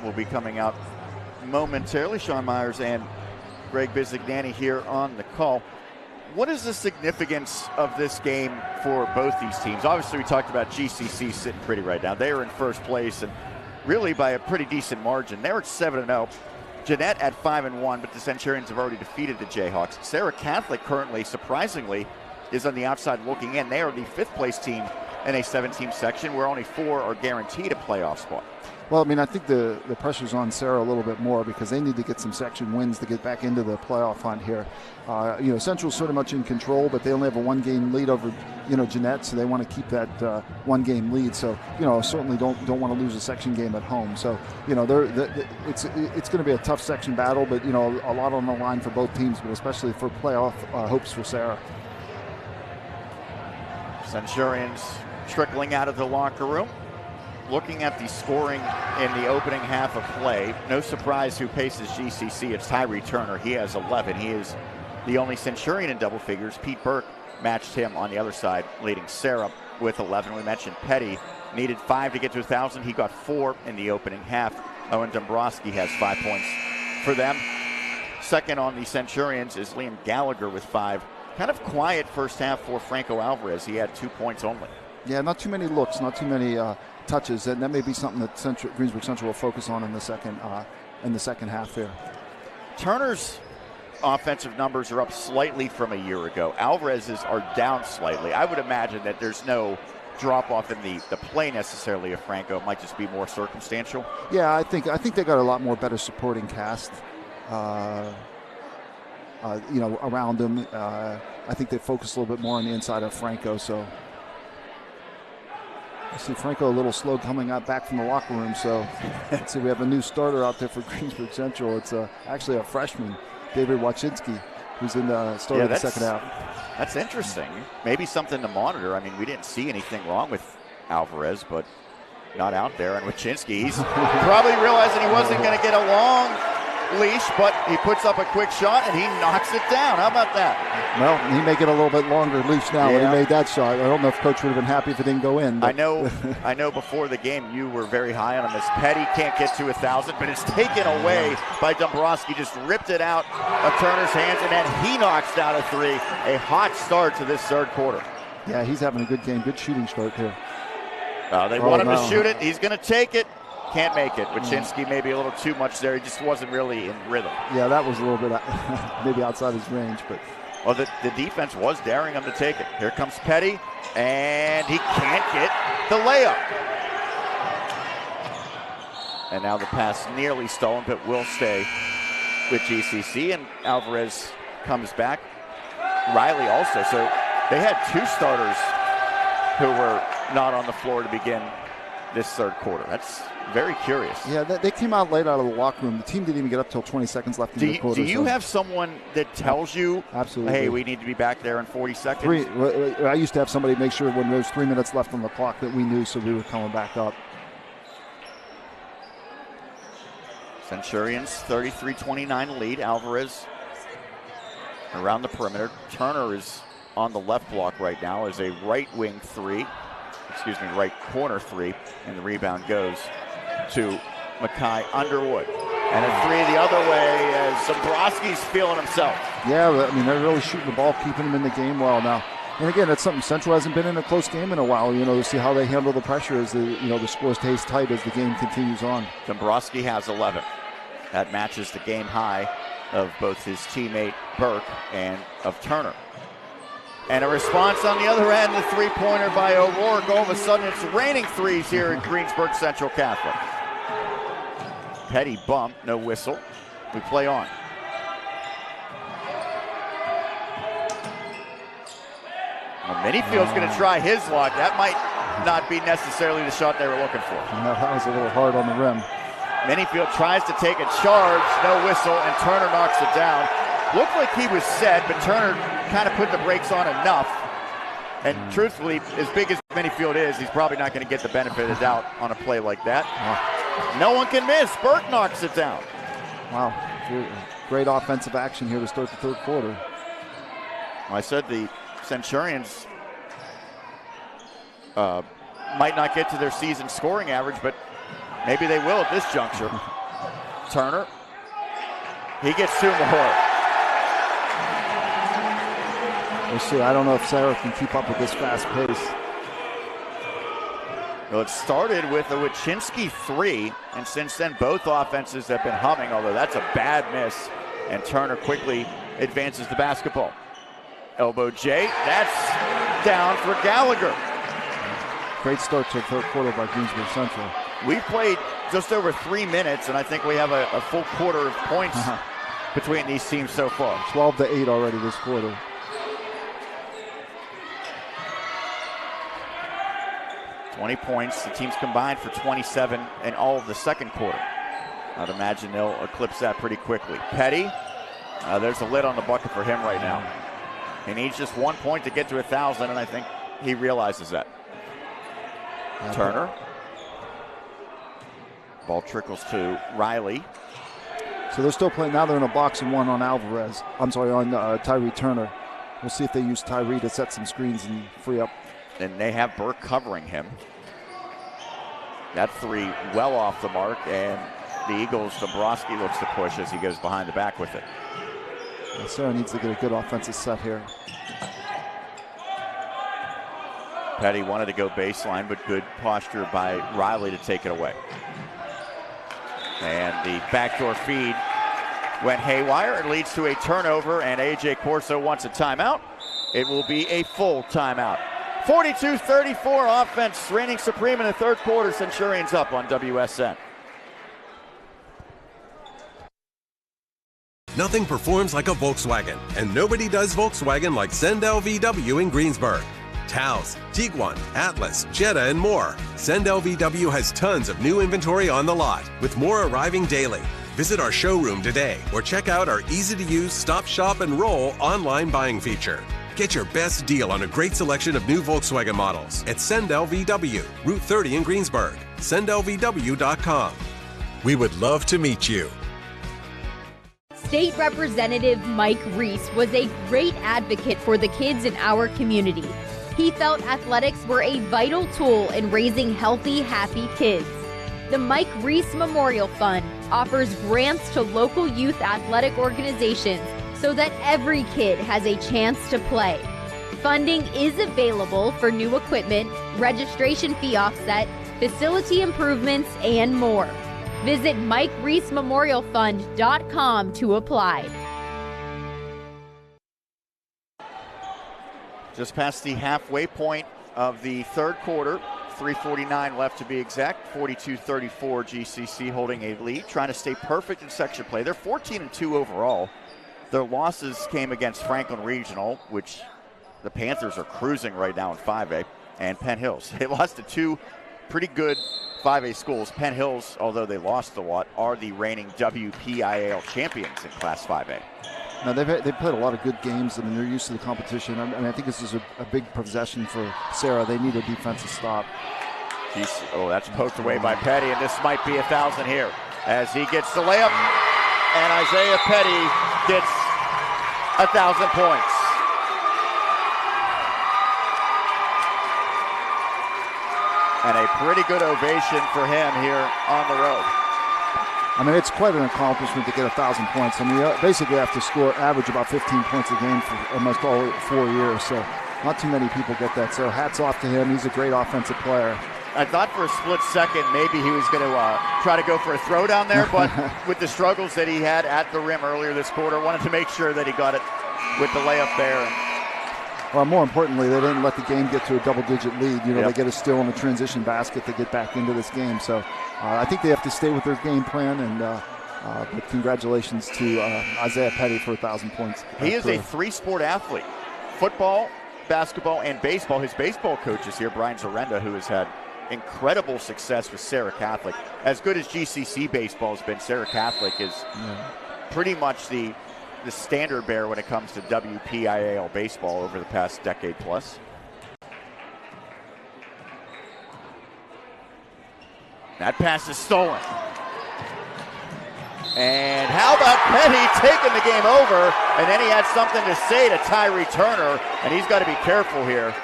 S1: will be coming out momentarily. Sean Myers and Greg Bizignani here on the call. What is the significance of this game for both these teams? Obviously, we talked about GCC sitting pretty right now. They are in first place and really by a pretty decent margin. They're at 7-0. Jeanette at 5-1, but the Centurions have already defeated the Jayhawks. Serra Catholic currently, surprisingly, is on the outside looking in. They are the 5th place team in a 7-team section where only 4 are guaranteed a playoff spot.
S2: Well, I mean, I think the pressure's on Serra a little bit more because they need to get some section wins to get back into the playoff hunt here. Central's sort of much in control, but they only have a 1-game lead over, Jeanette, so they want to keep that 1-game lead. So, certainly don't want to lose a section game at home. So, it's going to be a tough section battle, but, a lot on the line for both teams, but especially for playoff hopes for Serra.
S1: Centurions trickling out of the locker room. Looking at the scoring in the opening half of play, no surprise who paces GCC. It's Tyree Turner. He has 11. He is the only Centurion in double figures. Pete Burke matched him on the other side, leading Serra with 11. We mentioned Petty needed 5 to get to 1,000. He got 4 in the opening half. Owen Dombrowski has 5 points for them. Second on the Centurions is Liam Gallagher with 5. Kind of quiet first half for Franco Alvarez. He had 2 points only.
S2: Yeah, not too many looks, not too many touches, and that may be something that Greensburg Central will focus on in the second half here.
S1: Turner's offensive numbers are up slightly from a year ago. Alvarez's are down slightly. I would imagine that there's no drop off in the play necessarily of Franco. It might just be more circumstantial. Yeah,
S2: I think they got a lot more better supporting cast. Around him. I think they focus a little bit more on the inside of Franco. So I see Franco a little slow coming out back from the locker room. So let's see, we have a new starter out there for Greensburg Central. It's actually a freshman, David Wachinski, who's in the start of the second half.
S1: That's interesting. Maybe something to monitor. I mean, we didn't see anything wrong with Alvarez, but not out there. And Wachinski, he's probably realizing he wasn't going to get a long leash, but he puts up a quick shot and he knocks it down. How about that?
S2: Well, he may get a little bit longer leash now when he made that shot. I don't know if Coach would have been happy if it didn't go in.
S1: But. I know before the game you were very high on him. As Petty can't get to 1,000, but it's taken away by Dombrowski. Just ripped it out of Turner's hands, and then he knocks down a 3. A hot start to this third quarter.
S2: Yeah, he's having a good game. Good shooting start here.
S1: They want him to shoot it. He's going to take it. Can't make it. Wachinski maybe a little too much there. He just wasn't really in rhythm.
S2: Yeah, that was a little bit maybe outside his range. But
S1: well, the defense was daring him to take it. Here comes Petty, and he can't get the layup. And now the pass nearly stolen, but will stay with GCC. And Alvarez comes back. Riley also. So they had 2 starters who were not on the floor to begin this third quarter. That's very curious.
S2: Yeah, they came out late out of the locker room. The team didn't even get up till 20 seconds left in the quarter.
S1: Do you have someone that tells you,
S2: absolutely,
S1: hey, we need to be back there in 40 seconds?
S2: I used to have somebody make sure when there was 3 minutes left on the clock that we knew, so we were coming back up.
S1: Centurions 33-29 lead. Alvarez around the perimeter. Turner is on the left block right now as a right corner 3, and the rebound goes to Mackay Underwood. And a 3 the other way as Dombrowski's feeling himself.
S2: Yeah, I mean, they're really shooting the ball, keeping him in the game well now. And again, that's something Central hasn't been in a close game in a while, to see how they handle the pressure as the score stays tight as the game continues on.
S1: Dombrowski has 11. That matches the game high of both his teammate Burke and of Turner. And a response on the other end, the 3-pointer by O'Rourke. All of a sudden, it's raining 3s here at Greensburg Central Catholic. Petty bump, no whistle. We play on. Well, Minifield's going to try his luck. That might not be necessarily the shot they were looking for.
S2: No, that was a little hard on the rim.
S1: Minifield tries to take a charge, no whistle, and Turner knocks it down. Looked like he was set, but Turner kind of put the brakes on enough. And truthfully, as big as Minifield is, he's probably not going to get the benefit of the doubt on a play like that. No one can miss. Burke knocks it down.
S2: Wow. Great offensive action here to start the third quarter.
S1: I said the Centurions might not get to their season scoring average, but maybe they will at this juncture. Turner. He gets 2 more.
S2: We'll see. I don't know if Serra can keep up with this fast pace.
S1: Well, it started with a Wachinski 3, and since then both offenses have been humming, although that's a bad miss. And Turner quickly advances the basketball. Elbow J, that's down for Gallagher.
S2: Great start to the third quarter by Greensburg Central.
S1: We've played just over 3 minutes, and I think we have a full quarter of points between these teams so far.
S2: 12-8 already this quarter.
S1: Points. The teams combined for 27 in all of the second quarter. I'd imagine they'll eclipse that pretty quickly. Petty, there's a lid on the bucket for him right now. He needs just 1 point to get to 1,000, and I think he realizes that. Turner. Ball trickles to Riley.
S2: So they're still playing. Now they're in a box and one on Alvarez. I'm sorry, on Tyree Turner. We'll see if they use Tyree to set some screens and free up.
S1: And they have Burke covering him. That three well off the mark, and the Eagles, Dombrowski looks to push as he goes behind the back with it.
S2: And Serra needs to get a good offensive set here.
S1: Petty wanted to go baseline, but good posture by Riley to take it away. And the backdoor feed went haywire. It leads to a turnover, and A.J. Corso wants a timeout. It will be a full timeout. 42-34 offense, reigning supreme in the third quarter. Centurions up on WSN.
S7: Nothing performs like a Volkswagen, and nobody does Volkswagen like Sendell VW in Greensburg. Taos, Tiguan, Atlas, Jetta, and more. Sendell VW has tons of new inventory on the lot, with more arriving daily. Visit our showroom today or check out our easy-to-use Stop, Shop, and Roll online buying feature. Get your best deal on a great selection of new Volkswagen models at Sendell VW, Route 30 in Greensburg. SendellVW.com. We would love to meet you.
S11: State Representative Mike Reese was a great advocate for the kids in our community. He felt athletics were a vital tool in raising healthy, happy kids. The Mike Reese Memorial Fund offers grants to local youth athletic organizations so that every kid has a chance to play. Funding is available for new equipment, registration fee offset, facility improvements, and more. Visit MikeReeseMemorialFund.com to apply.
S1: Just past the halfway point of the third quarter, 3:49 left to be exact. 42-34, GCC holding a lead, trying to stay perfect in section play. They're 14-2 overall. Their losses came against Franklin Regional, which the Panthers are cruising right now in 5A, and Penn Hills. They lost to two pretty good 5A schools. Penn Hills, although they lost a lot, are the reigning WPIAL champions in Class 5A.
S2: Now they've played a lot of good games. I mean, they're used to the competition. I think this is a big possession for Serra. They need a defensive stop.
S1: That's poked away by Petty, and this might be 1,000 here as he gets the layup, and Isaiah Petty gets 1,000 points. And a pretty good ovation for him here on the road.
S2: I mean, it's quite an accomplishment to get 1,000 points. I mean, you basically have to average about 15 points a game for almost all 4 years. So not too many people get that. So hats off to him. He's a great offensive player.
S1: I thought for a split second maybe he was going to try to go for a throw down there, but with the struggles that he had at the rim earlier this quarter, wanted to make sure that he got it with the layup there.
S2: Well, more importantly, they didn't let the game get to a double-digit lead. They get a steal in a transition basket to get back into this game. So I think they have to stay with their game plan, and but congratulations to Isaiah Petty for 1,000 points.
S1: He is a three-sport athlete, football, basketball, and baseball. His baseball coach is here, Brian Zarenda, who has had incredible success with Serra Catholic. As good as GCC baseball has been, Serra Catholic is pretty much the standard bearer when it comes to WPIAL baseball over the past decade plus. That pass is stolen. And how about Petty taking the game over? And then he had something to say to Tyree Turner, and he's got to be careful here.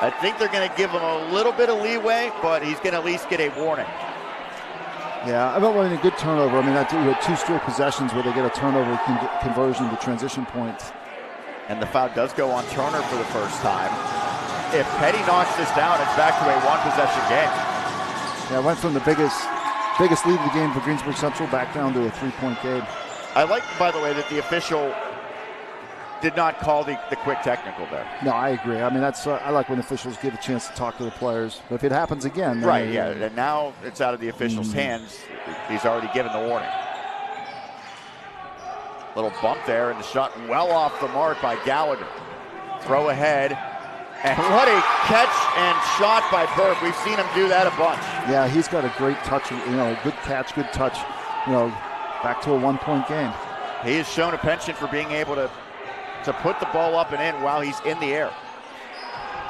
S1: I think they're going to give him a little bit of leeway, but he's going to at least get a warning.
S2: Yeah, I don't want a good turnover. I mean, you had two straight possessions where they get a turnover conversion to transition points.
S1: And the foul does go on Turner for the first time. If Petty knocks this down, it's back to a one-possession game.
S2: Yeah, it went from the biggest lead of the game for Greensburg Central back down to a three-point game.
S1: I like, by the way, that the official did not call the quick technical there.
S2: No, I agree. I mean, that's I like when officials get a chance to talk to the players. But if it happens again, then
S1: right? Yeah, and now it's out of the official's hands. He's already given the warning. Little bump there, and the shot well off the mark by Gallagher. Throw ahead, and what a catch and shot by Burke. We've seen him do that a bunch.
S2: Yeah, he's got a great touch. Good catch, good touch. Back to a 1-point game.
S1: He has shown a penchant for being able to put the ball up and in while he's in the air.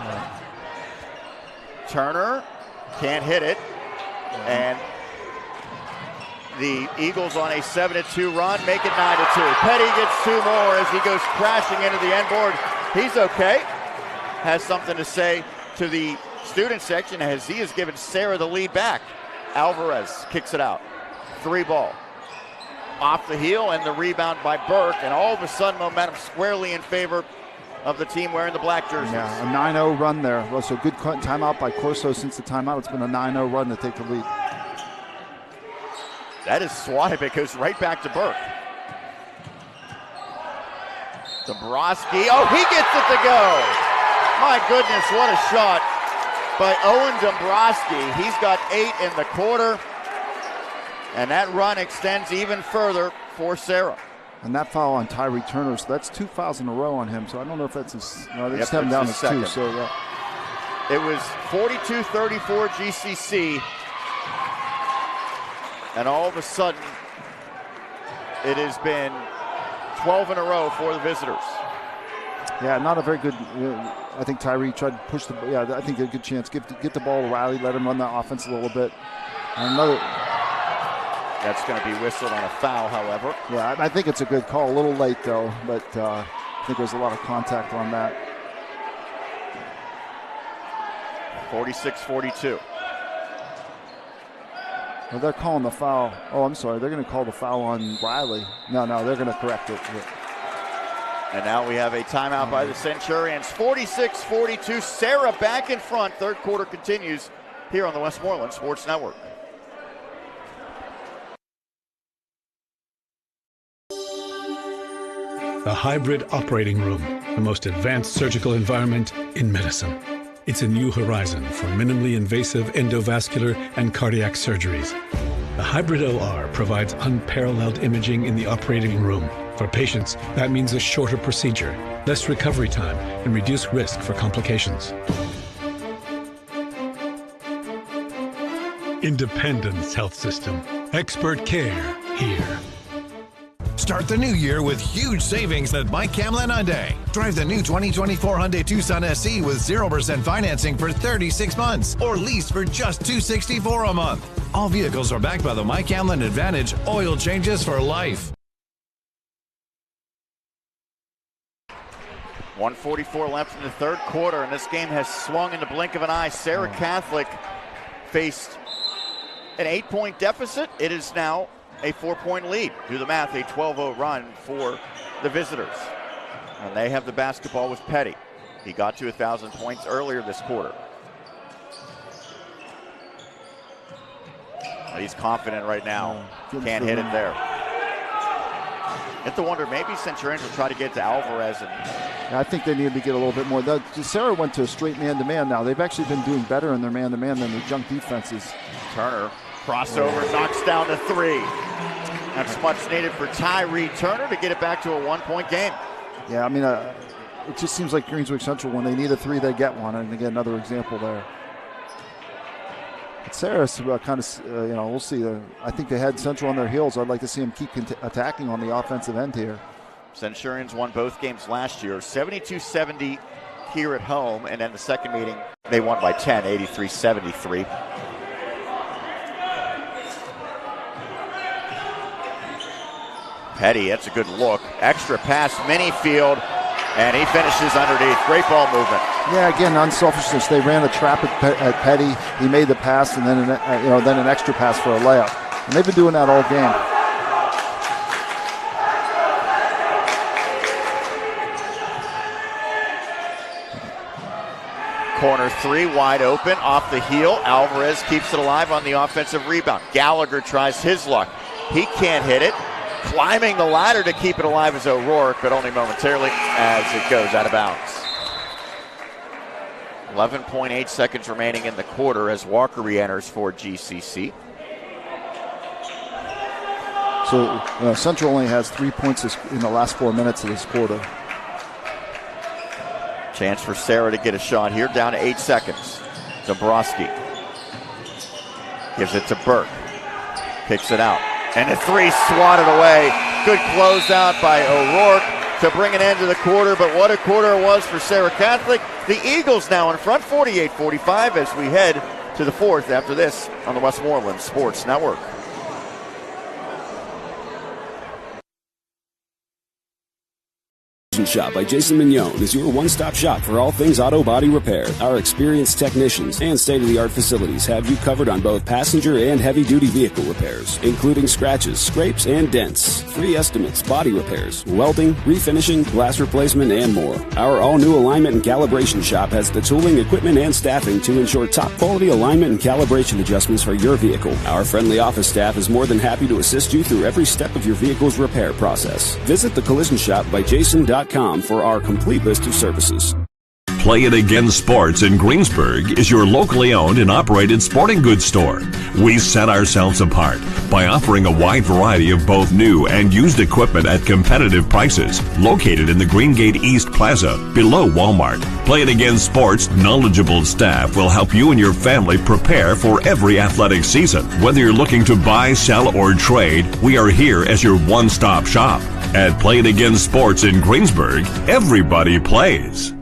S2: Right.
S1: Turner can't hit it, and the Eagles on a 7-2 run make it 9-2. Petty gets 2 more as he goes crashing into the end board. He's okay. Has something to say to the student section as he has given Serra the lead back. Alvarez kicks it out. 3-ball. Off the heel, and the rebound by Burke, and all of a sudden momentum squarely in favor of the team wearing the black jerseys.
S2: Yeah, a 9-0 run there. Well, so good timeout by Corso. Since the timeout, it's been a 9-0 run to take the lead.
S1: That is swatted. It goes right back to Burke. Dombrowski, he gets it to go. My goodness, what a shot by Owen Dombrowski. He's got 8 in the quarter, and that run extends even further for Serra.
S2: And that foul on Tyree Turner, so that's 2 fouls in a row on him. So I don't know if that's his. No, they just have him down as 2. So yeah.
S1: It was 42-34 GCC, and all of a sudden, it has been 12 in a row for the visitors.
S2: Yeah, not a very good. I think Tyree tried to push the. Yeah, I think a good chance. Get the ball to Riley, let him run that offense a little bit. And another.
S1: That's going to be whistled on a foul, however.
S2: Yeah, I think it's a good call. A little late, though, but I think there's a lot of contact on that.
S1: 46-42.
S2: Well, they're calling the foul. Oh, I'm sorry. They're going to call the foul on Riley. No, they're going to correct it.
S1: And now we have a timeout by the Centurions. 46-42. Serra back in front. Third quarter continues here on the Westmoreland Sports Network.
S8: The hybrid operating room, the most advanced surgical environment in medicine. It's a new horizon for minimally invasive endovascular and cardiac surgeries. The hybrid OR provides unparalleled imaging in the operating room. For patients, that means a shorter procedure, less recovery time, and reduced risk for complications. Independence Health System. Expert care here.
S13: Start the new year with huge savings at Mike Camlin Hyundai. Drive the new 2024 Hyundai Tucson SE with 0% financing for 36 months or lease for just $264 a month. All vehicles are backed by the Mike Camlin Advantage oil changes for life.
S1: 1:44 left in the third quarter, and this game has swung in the blink of an eye. Serra Catholic faced an 8-point deficit. It is now a 4-point lead. Do the math, a 12-0 run for the visitors. And they have the basketball with Petty. He got to 1,000 points earlier this quarter. He's confident right now. Can't hit it there. You have to wonder, maybe Centurions will try to get to Alvarez.
S2: I think they need to get a little bit more. Serra went to a straight man-to-man now. They've actually been doing better in their man-to-man than their junk defenses.
S1: Turner, crossover, knocks down the 3. That's much needed for Tyree Turner to get it back to a 1-point game.
S2: Yeah, I mean, it just seems like Greensburg Central, when they need a 3, they get one. And again, another example there. But Serra's kind of, we'll see. I think they had Central on their heels. I'd like to see them keep attacking on the offensive end here.
S1: Centurions won both games last year, 72-70 here at home. And then the second meeting, they won by 10, 83-73. Petty, that's a good look. Extra pass, Minifield, and he finishes underneath. Great ball movement.
S2: Yeah, again, unselfishness. They ran a trap at Petty. He made the pass, and then an extra pass for a layup. And they've been doing that all game.
S1: Corner 3, wide open, off the heel. Alvarez keeps it alive on the offensive rebound. Gallagher tries his luck. He can't hit it. climbing the ladder to keep it alive is O'Rourke, but only momentarily as it goes out of bounds. 11.8 seconds remaining in the quarter as Walker re-enters for GCC.
S2: So Central only has 3 points in the last 4 minutes of this quarter.
S1: Chance for Serra to get a shot here, down to 8 seconds. Dombrowski gives it to Burke, kicks it out, and a three swatted away. Good closeout by O'Rourke to bring an end to the quarter, but what a quarter it was for Serra Catholic. The Eagles now in front, 48-45, as we head to the fourth after this on the Westmoreland Sports Network.
S3: Shop by Jason Mignone is your one-stop shop for all things auto body repair. Our experienced technicians and state-of-the-art facilities have you covered on both passenger and heavy-duty vehicle repairs, including scratches, scrapes, and dents, free estimates, body repairs, welding, refinishing, glass replacement, and more. Our all-new alignment and calibration shop has the tooling, equipment, and staffing to ensure top-quality alignment and calibration adjustments for your vehicle. Our friendly office staff is more than happy to assist you through every step of your vehicle's repair process. Visit the Collision Shop by Jason.com for our complete list of services.
S4: Play It Again Sports in Greensburg is your locally owned and operated sporting goods store. We set ourselves apart by offering a wide variety of both new and used equipment at competitive prices. Located in the Greengate East Plaza, below Walmart, Play It Again Sports' knowledgeable staff will help you and your family prepare for every athletic season. Whether you're looking to buy, sell, or trade, we are here as your one-stop shop. At Play It Again Sports in Greensburg, everybody plays.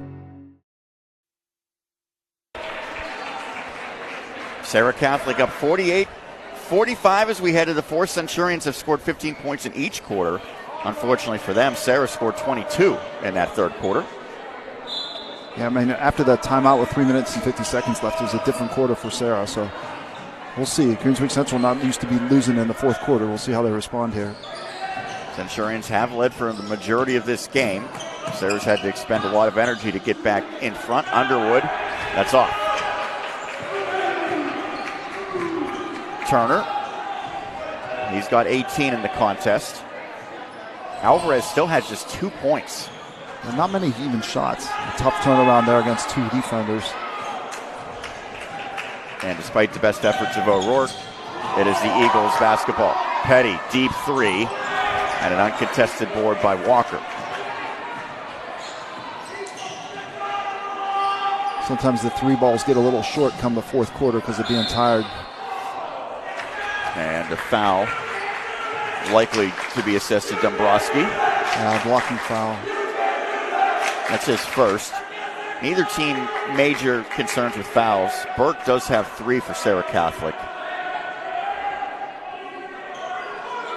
S1: Serra Catholic up 48-45 as we head to the fourth. Centurions have scored 15 points in each quarter. Unfortunately for them, Serra scored 22 in that third quarter.
S2: Yeah, I mean, after that timeout with 3 minutes and 50 seconds left, it was a different quarter for Serra. So we'll see. Greensburg Central not used to be losing in the fourth quarter. We'll see how they respond here.
S1: Centurions have led for the majority of this game. Serra's had to expend a lot of energy to get back in front. Underwood, that's off. Turner, he's got 18 in the contest. Alvarez still has just 2 points.
S2: And not many even shots. A tough turnaround there against two defenders.
S1: And despite the best efforts of O'Rourke, it is the Eagles basketball. Petty, deep three, and an uncontested board by Walker.
S2: Sometimes the three balls get a little short come the fourth quarter because of being tired.
S1: And a foul likely to be assessed to Dombrowski.
S2: Blocking foul.
S1: That's his first. Neither team major concerns with fouls. Burke does have 3 for Serra Catholic.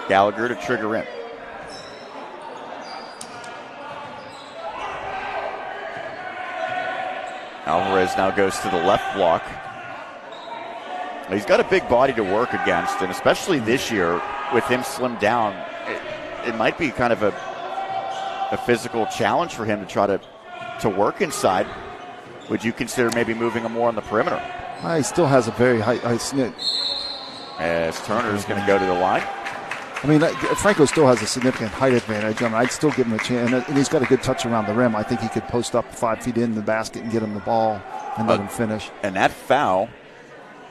S1: Gallagher to trigger in. Alvarez now goes to the left block. He's got a big body to work against, and especially this year with him slimmed down, it might be kind of a physical challenge for him to try to work inside. Would you consider maybe moving him more on the perimeter?
S2: He still has a very high snit.
S1: As Turner's going to go to the line.
S2: I mean, Franco still has a significant height advantage. I mean, I'd still give him a chance. And he's got a good touch around the rim. I think he could post up 5 feet in the basket and get him the ball and let him finish.
S1: And that foul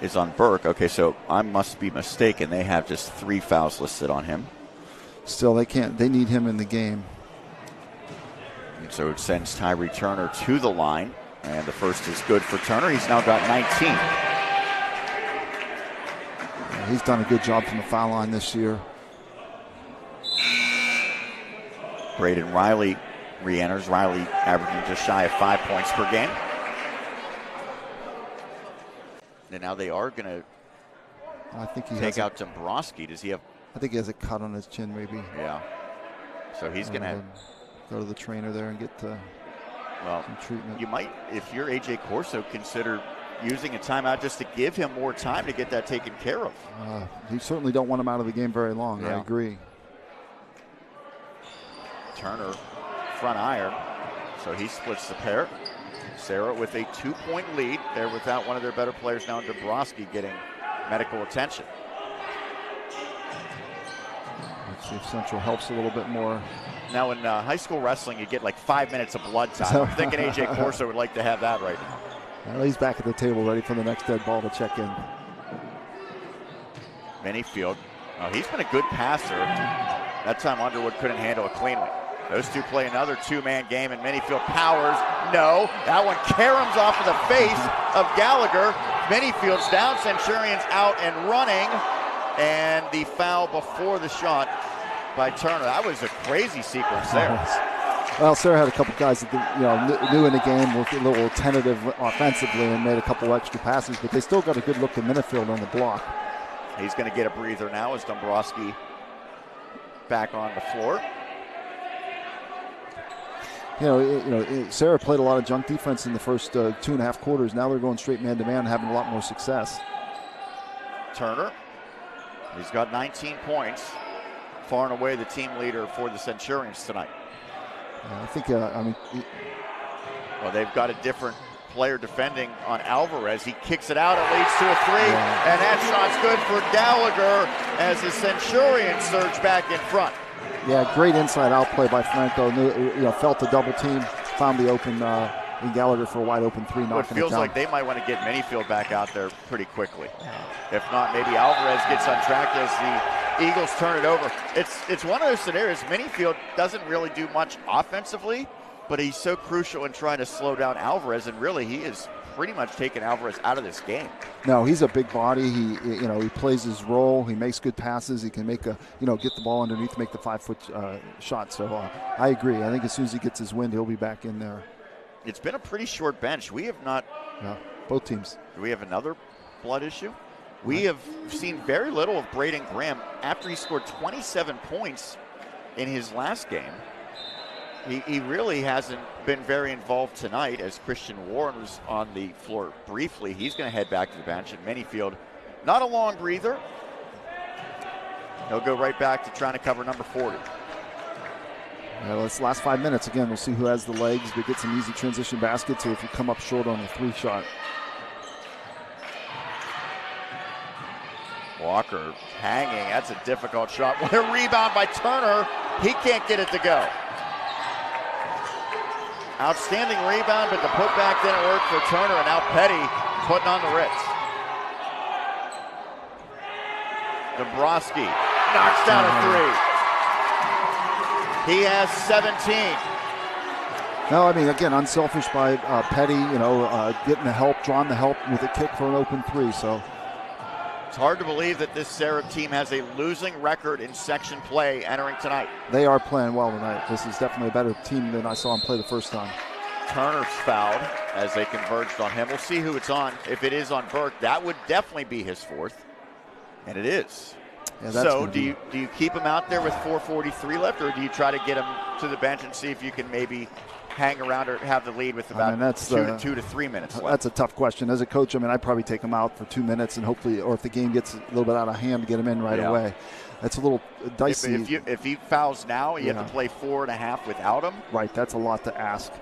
S1: is on Burke. Okay, so I must be mistaken. They have just 3 fouls listed on him.
S2: Still, they can't. They need him in the game.
S1: And so it sends Tyree Turner to the line. And the first is good for Turner. He's now got 19.
S2: He's done a good job from the foul line this year.
S1: Braden Riley re-enters. Riley averaging just shy of 5 points per game. And now they are going to take out Dombrowski. Does he have?
S2: I think he has a cut on his chin, maybe.
S1: Yeah. So he's going to
S2: go to the trainer there and get some treatment.
S1: You might, if you're AJ Corso, consider using a timeout just to give him more time to get that taken care of.
S2: You certainly don't want him out of the game very long.
S1: Yeah.
S2: I agree.
S1: Turner, front iron, so he splits the pair. Serra with a 2-point lead. They're without one of their better players now, Dombrowski, getting medical attention.
S2: See if Central helps a little bit more.
S1: Now in high school wrestling, you get like 5 minutes of blood time. I'm thinking A.J. Corso would like to have that right now.
S2: Well, he's back at the table ready for the next dead ball to check in.
S1: Manyfield, he's been a good passer. That time Underwood couldn't handle it cleanly. Those two play another two-man game, and Manyfield powers. No, that one caroms off of the face of Gallagher. Manyfield's down, Centurions out and running. And the foul before the shot by Turner. That was a crazy sequence there.
S2: Well, Serra had a couple guys that new in the game, were a little tentative offensively and made a couple extra passes, but they still got a good look at Manyfield on the block.
S1: He's going to get a breather now as Dombrowski back on the floor.
S2: Serra played a lot of junk defense in the first 2.5 quarters. Now they're going straight man-to-man and having a lot more success.
S1: Turner, he's got 19 points. Far and away the team leader for the Centurions tonight.
S2: I think,
S1: well, they've got a different player defending on Alvarez. He kicks it out. It leads to a three, and that shot's good for Gallagher as the Centurions surge back in front.
S2: Yeah, great inside out play by Franco. Felt the double team, found the open Gallagher for a wide open three.
S1: It feels like they might want to get Manyfield back out there pretty quickly. If not, maybe Alvarez gets untracked as the Eagles turn it over. It's one of those scenarios. Manyfield doesn't really do much offensively, but he's so crucial in trying to slow down Alvarez, and really he is pretty much taking Alvarez out of this game.
S2: No, he's a big body. He plays his role. He makes good passes. He can make get the ball underneath, make the 5-foot shot. So I agree. I think as soon as he gets his wind, he'll be back in there.
S1: It's been a pretty short bench. We have not.
S2: Yeah, both teams.
S1: Do we have another blood issue? We have seen very little of Braden Graham after he scored 27 points in his last game. He really hasn't been very involved tonight, as Christian Warren was on the floor briefly. He's going to head back to the bench, and Manyfield, not a long breather. He'll go right back to trying to cover number 40.
S2: Well, it's the last 5 minutes. Again, we'll see who has the legs, but get some easy transition baskets if you come up short on the 3 shot.
S1: Walker hanging. That's a difficult shot. What a rebound by Turner. He can't get it to go. Outstanding rebound, but the putback didn't work for Turner, and now Petty putting on the Ritz. Dombrowski knocks down a 3. He has 17.
S2: No, I mean, again, unselfish by Petty, getting the help, drawing the help with a kick for an open 3, so.
S1: It's hard to believe that this Serra team has a losing record in section play entering tonight.
S2: They are playing well tonight. This is definitely a better team than I saw them play the first time.
S1: Turner's fouled as they converged on him. We'll see who it's on. If it is on Burke, that would definitely be his 4th. And it is.
S2: Yeah,
S1: so do you keep him out there with 4:43 left, or do you try to get him to the bench and see if you can maybe hang around or have the lead with about 2 to 3 minutes left?
S2: That's a tough question. As a coach, I'd probably take him out for 2 minutes and hopefully, or if the game gets a little bit out of hand, to get him in right away. That's a little dicey.
S1: If he fouls now, you have to play 4.5 without him.
S2: Right, that's a lot to ask.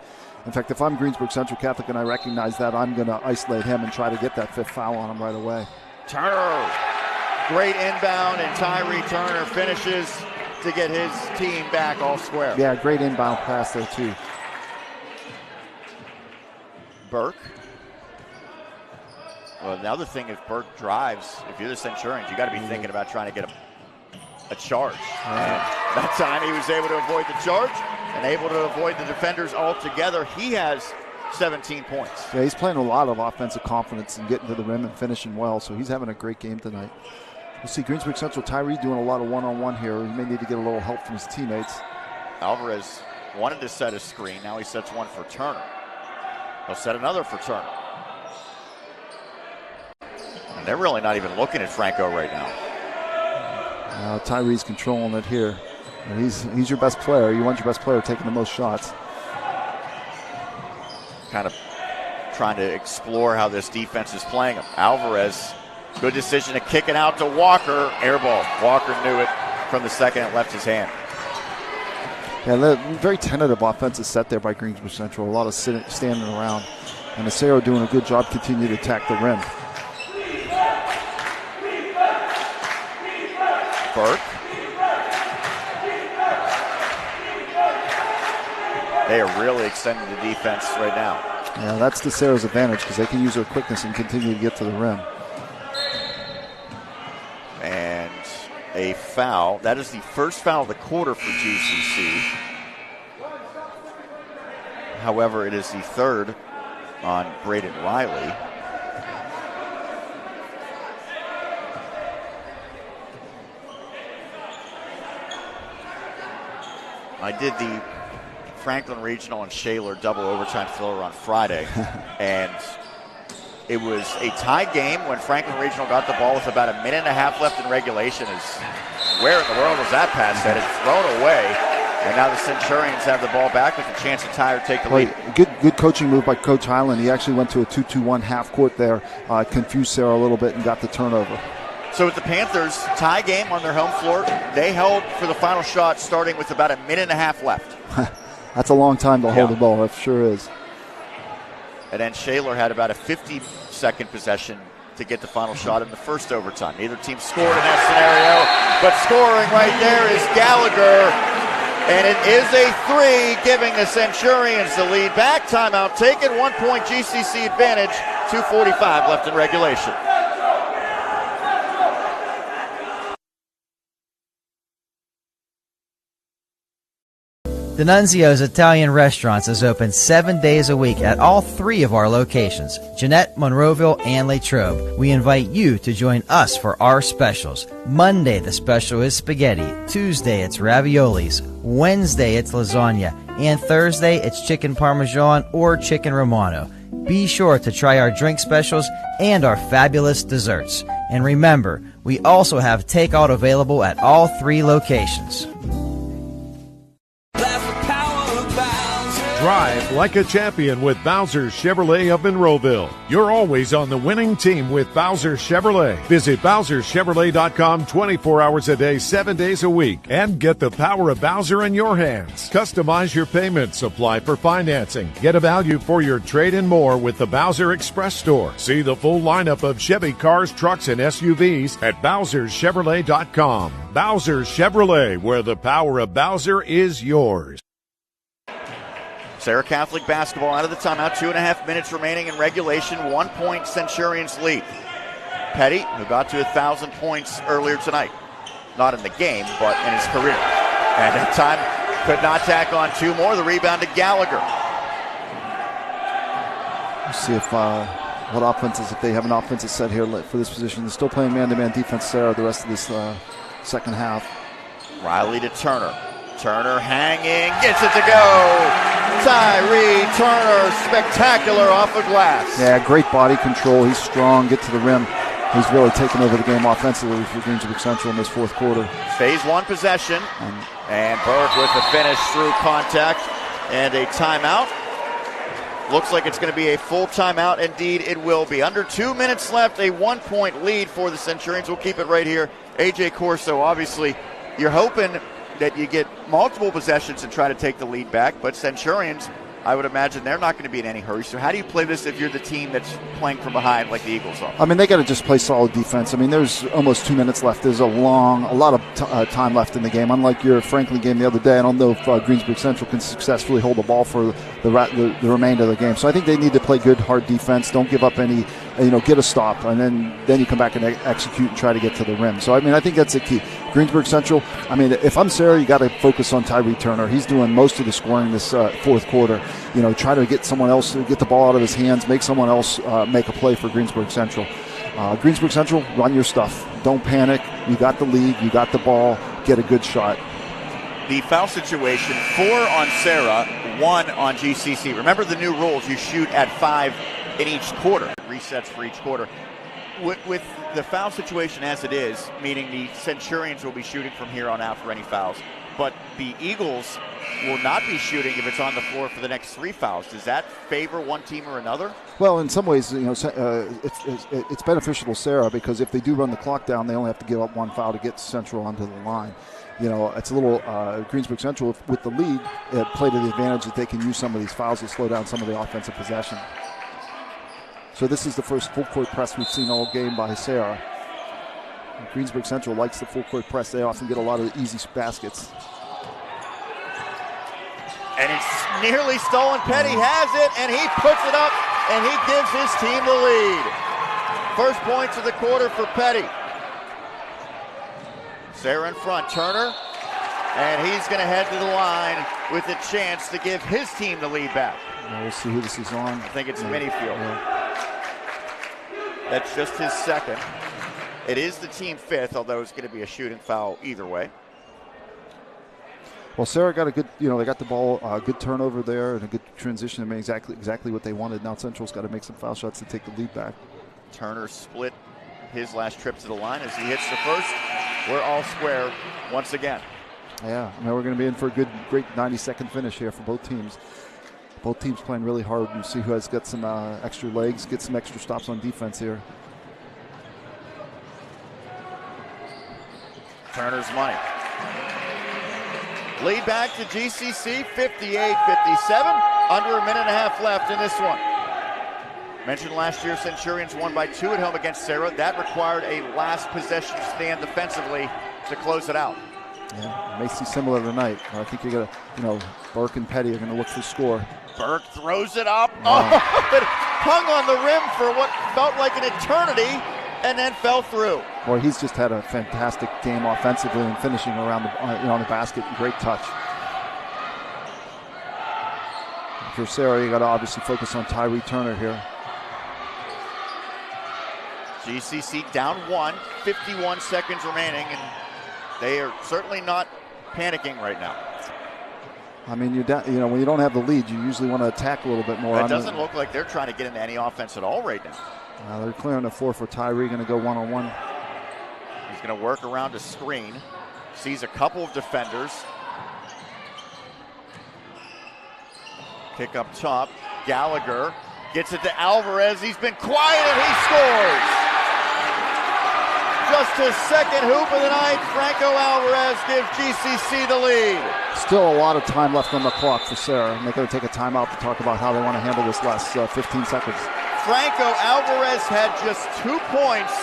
S2: In fact, if I'm Greensburg Central Catholic and I recognize that, I'm going to isolate him and try to get that 5th foul on him right away.
S1: Turner, great inbound, and Tyree Turner finishes to get his team back all square.
S2: Yeah, great inbound pass there too.
S1: Burke. Well, the other thing, if Burke drives, if you're the Centurions, you got to be thinking about trying to get a charge. And that time he was able to avoid the charge and able to avoid the defenders altogether. He has 17 points.
S2: Yeah, he's playing a lot of offensive confidence and getting to the rim and finishing well, so he's having a great game tonight. We'll see Greensburg Central Tyree doing a lot of one-on-one here. He may need to get a little help from his teammates.
S1: Alvarez wanted to set a screen. Now he sets one for Turner. He'll set another for Turner. And they're really not even looking at Franco right now.
S2: Tyree's controlling it here. And he's your best player. You want your best player taking the most shots.
S1: Kind of trying to explore how this defense is playing him. Alvarez, good decision to kick it out to Walker. Air ball. Walker knew it from the second it left his hand.
S2: Yeah, very tentative offensive set there by Greensburg Central. A lot of standing around. And Serra doing a good job continuing to attack the rim.
S1: Burke. They are really extending the defense right now.
S2: Yeah, that's the Serra's advantage because they can use their quickness and continue to get to the rim.
S1: And a foul. That is the first foul of the quarter for GCC. However, it is the third on Braden Riley. I did the Franklin Regional and Shaler double overtime thriller on Friday, and it was a tied game when Franklin Regional got the ball with about a minute and a half left in regulation. Where in the world was that pass headed? Thrown away, and now the Centurions have the ball back with a chance to tie or take the lead.
S2: Good coaching move by Coach Highland. He actually went to a 2-2-1 half court there, confused Serra a little bit and got the turnover.
S1: So with the Panthers, tie game on their home floor, they held for the final shot starting with about a minute and a half left.
S2: That's a long time to hold the ball, it sure is.
S1: And then Shaler had about a 50-second possession to get the final shot in the first overtime. Neither team scored in that scenario, but scoring right there is Gallagher. And it is a three, giving the Centurions the lead back. Timeout taken, 1 point GCC advantage, 2:45 left in regulation.
S5: D'Annunzio's Italian Restaurants is open 7 days a week at all 3 of our locations, Jeanette, Monroeville, and Latrobe. We invite you to join us for our specials. Monday, the special is spaghetti. Tuesday, it's raviolis. Wednesday, it's lasagna. And Thursday, it's chicken parmesan or chicken romano. Be sure to try our drink specials and our fabulous desserts. And remember, we also have takeout available at all 3 locations.
S6: Drive like a champion with Bowser Chevrolet of Monroeville. You're always on the winning team with Bowser Chevrolet. Visit BowserChevrolet.com 24 hours a day, 7 days a week, and get the power of Bowser in your hands. Customize your payments, apply for financing, get a value for your trade and more with the Bowser Express Store. See the full lineup of Chevy cars, trucks, and SUVs at BowserChevrolet.com. Bowser Chevrolet, where the power of Bowser is yours.
S1: Serra Catholic basketball out of the timeout. 2.5 minutes remaining in regulation. 1 point Centurions lead. Petty, who got to 1,000 points earlier tonight. Not in the game, but in his career. And that time could not tack on 2 more. The rebound to Gallagher.
S2: Let's see if what offenses, if they have an offensive set here for this position. They're still playing man-to-man defense, Serra, the rest of this second half.
S1: Riley to Turner. Turner hanging, gets it to go. Tyree Turner, spectacular off the glass.
S2: Yeah, great body control. He's strong, get to the rim. He's really taken over the game offensively for Greensburg Central in this fourth quarter.
S1: Phase 1 possession, and Burke with the finish through contact and a timeout. Looks like it's going to be a full timeout. Indeed, it will be. Under 2 minutes left, a 1 point lead for the Centurions. We'll keep it right here. AJ Corso, obviously, you're hoping that you get multiple possessions and try to take the lead back, but Centurions, I would imagine they're not going to be in any hurry. So how do you play this if you're the team that's playing from behind like the Eagles are?
S2: I mean, they got to just play solid defense. I mean, there's almost 2 minutes left. There's a lot of time left in the game. Unlike your Franklin game the other day, I don't know if Greensburg Central can successfully hold the ball for the remainder of the game. So I think they need to play good, hard defense. Don't give up any, get a stop, and then you come back and execute and try to get to the rim. So, I mean, I think that's the key. Greensburg Central, I mean, if I'm Serra, you got to focus on Tyree Turner. He's doing most of the scoring this fourth quarter. Try to get someone else to get the ball out of his hands, make someone else make a play for Greensburg Central. Greensburg Central, run your stuff. Don't panic. You got the lead. You got the ball. Get a good shot.
S1: The foul situation, 4 on Serra, 1 on GCC. Remember the new rules. You shoot at 5 in each quarter. Resets for each quarter. With the foul situation as it is, meaning the Centurions will be shooting from here on out for any fouls, but the Eagles will not be shooting if it's on the floor for the next 3 fouls. Does that favor one team or another?
S2: Well, in some ways, it's beneficial to Serra because if they do run the clock down, they only have to give up 1 foul to get Central onto the line. It's a little Greensburg Central with the lead play to the advantage that they can use some of these fouls to slow down some of the offensive possession. So this is the first full court press we've seen all game by Serra. Greensburg Central likes the full court press. They often get a lot of easy baskets.
S1: And it's nearly stolen. Petty has it, and he puts it up, and he gives his team the lead. First points of the quarter for Petty. Serra in front, Turner, and he's going to head to the line with a chance to give his team the lead back.
S2: Well, we'll see who this is on.
S1: I think it's Minifield. That's just his second. It is the team fifth, although it's going to be a shooting foul either way.
S2: Well, Serra got a good, they got the ball, good turnover there and a good transition. They made exactly what they wanted. Now Central's got to make some foul shots to take the lead back.
S1: Turner split his last trip to the line as he hits the first. We're all square once again.
S2: Yeah, we're going to be in for a great 90-second finish here for both teams. Both teams playing really hard. You see who has got some extra legs, get some extra stops on defense here.
S1: Turner's money. Lead back to GCC, 58-57. Under a minute and a half left in this one. Mentioned last year, Centurions won by 2 at home against Serra. That required a last possession stand defensively to close it out.
S2: Yeah, it may see similar tonight. I think you're going to, Burke and Petty are going to look for score.
S1: Burke throws it up. Oh, it hung on the rim for what felt like an eternity and then fell through.
S2: Boy, he's just had a fantastic game offensively and finishing around the, on the basket. Great touch. For Serra, you got to obviously focus on Tyree Turner here.
S1: GCC down 1, 51 seconds remaining, and they are certainly not panicking right now.
S2: I mean, when you don't have the lead, you usually want to attack a little bit more.
S1: It doesn't look like they're trying to get into any offense at all right now.
S2: They're clearing the floor for Tyree, going to go one-on-one.
S1: He's going to work around a screen. Sees a couple of defenders. Kick up top. Gallagher gets it to Alvarez. He's been quiet and he scores. Just his second hoop of the night. Franco Alvarez gives GCC the lead.
S2: Still a lot of time left on the clock for Serra. And they're going to take a timeout to talk about how they want to handle this last 15 seconds.
S1: Franco Alvarez had just 2 points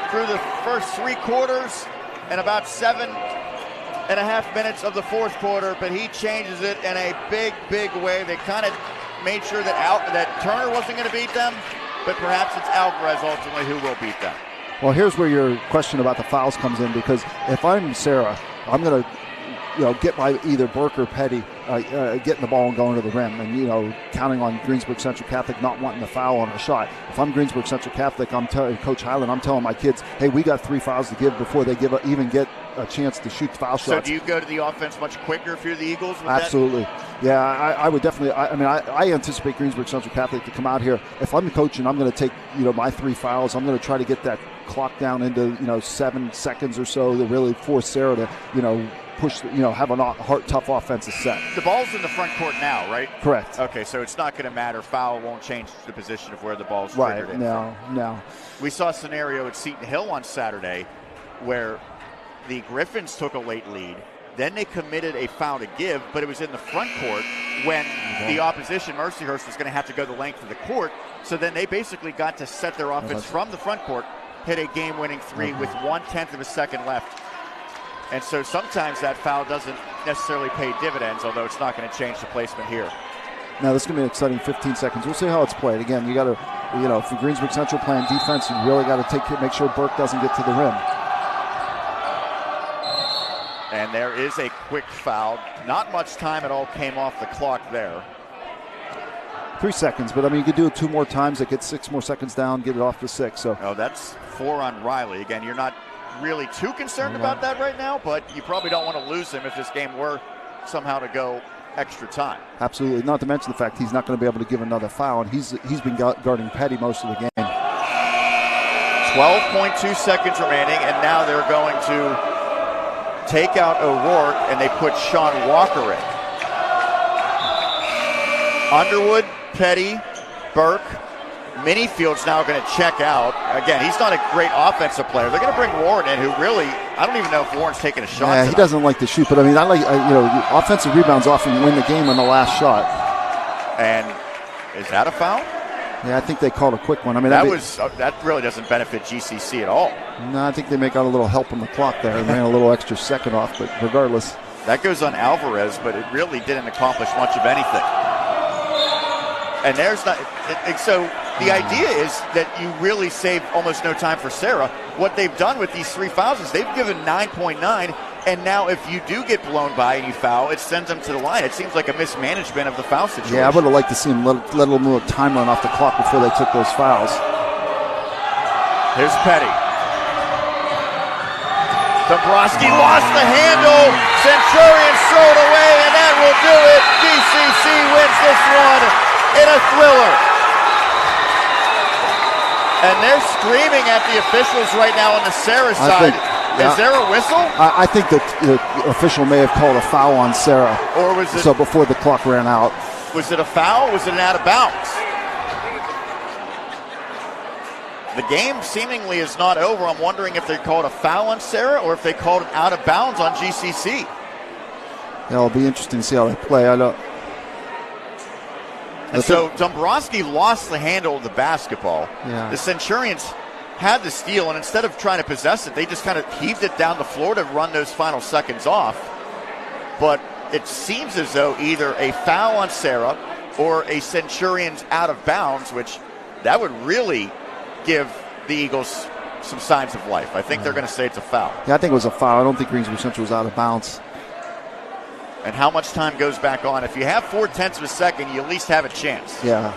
S1: through the first 3 quarters and about 7.5 minutes of the fourth quarter, but he changes it in a big, big way. They kind of made sure that Turner wasn't going to beat them, but perhaps it's Alvarez ultimately who will beat them.
S2: Well, here's where your question about the fouls comes in, because if I'm Serra, I'm going to get by either Burke or Petty getting the ball and going to the rim, and counting on Greensburg Central Catholic not wanting to foul on a shot. If I'm Greensburg Central Catholic, I'm telling Coach Highland, I'm telling my kids, hey, we got 3 fouls to give before they even get a chance to shoot foul shots.
S1: So do you go to the offense much quicker if you're the Eagles? With
S2: Absolutely.
S1: That?
S2: Yeah, I would definitely. I anticipate Greensburg Central Catholic to come out here. If I'm the coach and I'm going to take my 3 fouls, I'm going to try to get that clock down into 7 seconds or so to really force Serra to push, have a tough offensive set.
S1: The ball's in the front court now, right?
S2: Correct.
S1: Okay, so it's not going to matter. Foul won't change the position of where the ball's triggered.
S2: Right, no.
S1: We saw a scenario at Seton Hill on Saturday where the Griffins took a late lead. Then they committed a foul to give, but it was in the front court when the opposition, Mercyhurst, was going to have to go the length of the court. So then they basically got to set their offense from the front court, hit a game-winning 3 with 1/10 of a second left. And so sometimes that foul doesn't necessarily pay dividends, although it's not going to change the placement here.
S2: Now, this is going to be an exciting 15 seconds. We'll see how it's played. Again, you got to, if you're Greensburg Central playing defense, you really got to make sure Burke doesn't get to the rim.
S1: And there is a quick foul. Not much time at all came off the clock there.
S2: 3 seconds, but you could do it 2 more times. It gets 6 more seconds down, get it off to 6. So.
S1: Oh, that's 4 on Riley. Again, you're not really too concerned about that right now, but you probably don't want to lose him if this game were somehow to go extra time.
S2: Absolutely. Not to mention the fact he's not going to be able to give another foul, and he's been guarding Petty most of the game.
S1: 12.2 seconds remaining, and now they're going to take out O'Rourke, and they put Sean Walker in. Underwood, Petty, Burke, Minifield's now going to check out. Again, he's not a great offensive player. They're going to bring Warren in, who really, I don't even know if Warren's taking a shot.
S2: Yeah, he doesn't like to shoot, but I like, offensive rebounds often win the game on the last shot.
S1: And is that a foul?
S2: Yeah, I think they called a quick one.
S1: That really doesn't benefit GCC at all.
S2: No, I think they got a little help on the clock there and ran a little extra second off, but regardless.
S1: That goes on Alvarez, but it really didn't accomplish much of anything. And there's not. So the idea is that you really save almost no time for Serra. What they've done with these 3 fouls is they've given 9.9, and now if you do get blown by and you foul, it sends them to the line. It seems like a mismanagement of the foul situation.
S2: Yeah, I would have liked to see them let a little more time run off the clock before they took those fouls.
S1: Here's Petty. Dombrowski lost the handle. Centurions throw it away, and that will do it. GCC wins this one in a thriller. And they're screaming at the officials right now on the Serra side. Is there a whistle?
S2: I think the official may have called a foul on Serra.
S1: Or was it?
S2: So before the clock ran out.
S1: Was it a foul? Or was it an out of bounds? The game seemingly is not over. I'm wondering if they called a foul on Serra or if they called it out of bounds on GCC.
S2: Yeah, it'll be interesting to see how they play.
S1: And so Dombrowski lost the handle of the basketball.
S2: Yeah.
S1: The Centurions had the steal, and instead of trying to possess it, they just kind of heaved it down the floor to run those final seconds off. But it seems as though either a foul on Serra or a Centurions out of bounds, which that would really give the Eagles some signs of life. I think they're going to say it's a foul.
S2: Yeah, I think it was a foul. I don't think Greensburg Central was out of bounds.
S1: And how much time goes back on? If you have 0.4 of a second, you at least have a chance.
S2: Yeah.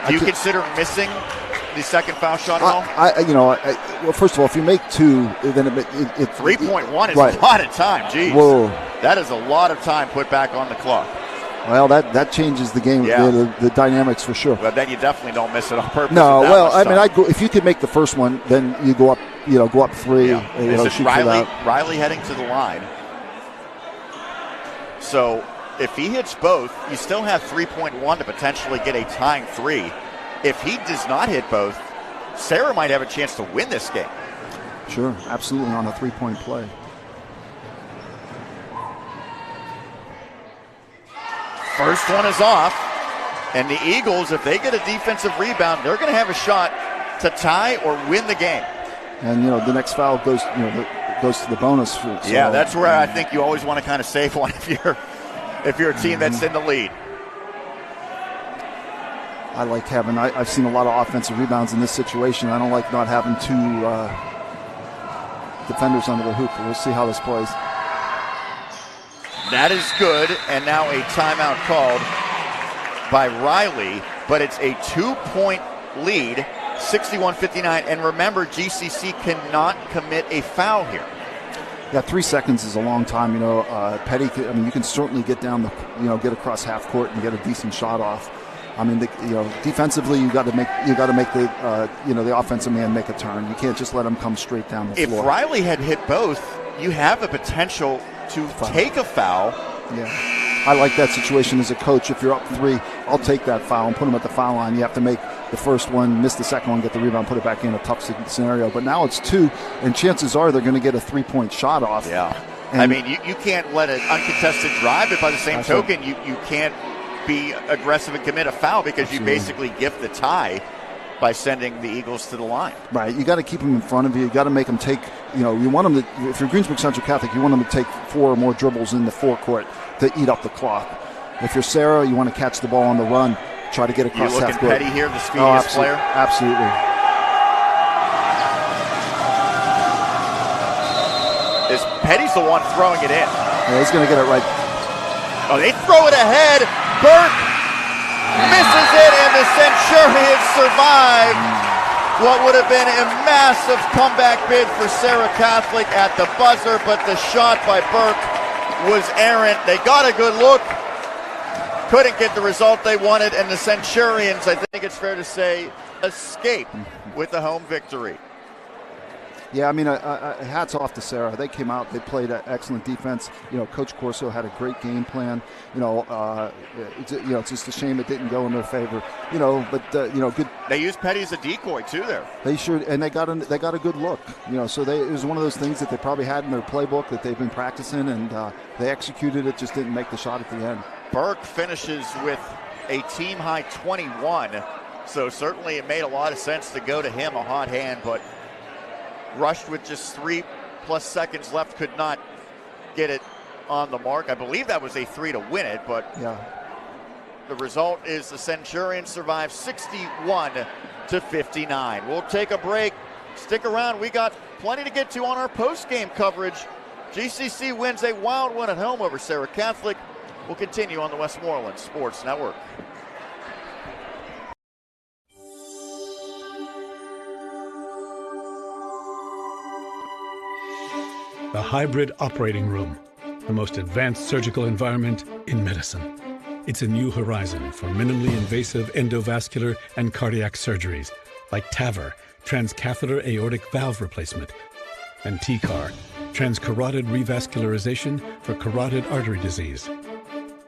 S1: Do you consider missing the second foul shot at all?
S2: Well, first of all, if you make 2, then it
S1: 3.1 is
S2: right.
S1: a lot of time. Jeez.
S2: Whoa.
S1: That is a lot of time put back on the clock.
S2: Well, that changes the game, the dynamics for sure.
S1: But then you definitely don't miss it on purpose.
S2: No, well, I mean, if you could make the first one, then you go up 3.
S1: Yeah. Is it Riley heading to the line? So if he hits both, you still have 3.1 to potentially get a tying 3. If he does not hit both, Serra might have a chance to win this game.
S2: Sure, absolutely, on a 3-point play.
S1: First one is off, and the Eagles, if they get a defensive rebound, they're going to have a shot to tie or win the game.
S2: And the next foul goes to the bonus. So,
S1: yeah, that's where I think you always want to kind of save one if you're a team that's in the lead.
S2: I like having. I've seen a lot of offensive rebounds in this situation. I don't like not having 2 defenders under the hoop. We'll see how this plays.
S1: That is good, and now a timeout called by Riley, but it's a 2-point lead, 61-59, and remember, GCC cannot commit a foul here.
S2: Yeah, 3 seconds is a long time. Petty. You can certainly get down get across half court and get a decent shot off. I mean, defensively, you got to make the offensive man make a turn. You can't just let him come straight down the floor.
S1: If Riley had hit both, you have the potential to take a foul.
S2: Yeah, I like that situation as a coach. If you're up 3, I'll take that foul and put him at the foul line. You have to make the first one, miss the second one, get the rebound, put it back in, a tough scenario. But now it's 2, and chances are they're going to get a 3-point shot off.
S1: Yeah, and you can't let an uncontested drive, but by the same token, you can't be aggressive and commit a foul because you basically gift the tie by sending the Eagles to the line.
S2: Right. You got to keep them in front of you. You got to make them take, you want them to, if you're Greensburg Central Catholic, you want them to take 4 or more dribbles in the forecourt to eat up the clock. If you're Serra, you want to catch the ball on the run, try to get across half court.
S1: You're looking Petty here, the speediest player?
S2: Absolutely.
S1: Petty's the one throwing it in.
S2: Yeah, he's going to get it right.
S1: Oh, they throw it ahead. Burke misses it, and the Centurions survive what would have been a massive comeback bid for Serra Catholic at the buzzer, but the shot by Burke was errant. They got a good look, couldn't get the result they wanted, and the Centurions, I think it's fair to say, escape with the home victory.
S2: Yeah, I mean, hats off to Serra. They came out, they played excellent defense. Coach Corso had a great game plan. It's just a shame it didn't go in their favor. But good.
S1: They used Petty as a decoy too there.
S2: They sure, and they got a good look. So it was one of those things that they probably had in their playbook that they've been practicing, and they executed it. Just didn't make the shot at the end.
S1: Burke finishes with a team high 21, so certainly it made a lot of sense to go to him, a hot hand, but rushed with just 3 plus seconds left, could not get it on the mark. I believe that was a 3 to win it, but
S2: Yeah.
S1: the result is the Centurions survive 61 to 59. We'll take a break. Stick around. We got plenty to get to on our post-game coverage. GCC wins a wild one at home over Serra Catholic. We'll continue on the Westmoreland Sports Network.
S8: The hybrid operating room, the most advanced surgical environment in medicine. It's a new horizon for minimally invasive endovascular and cardiac surgeries like TAVR, transcatheter aortic valve replacement, and TCAR, transcarotid revascularization for carotid artery disease.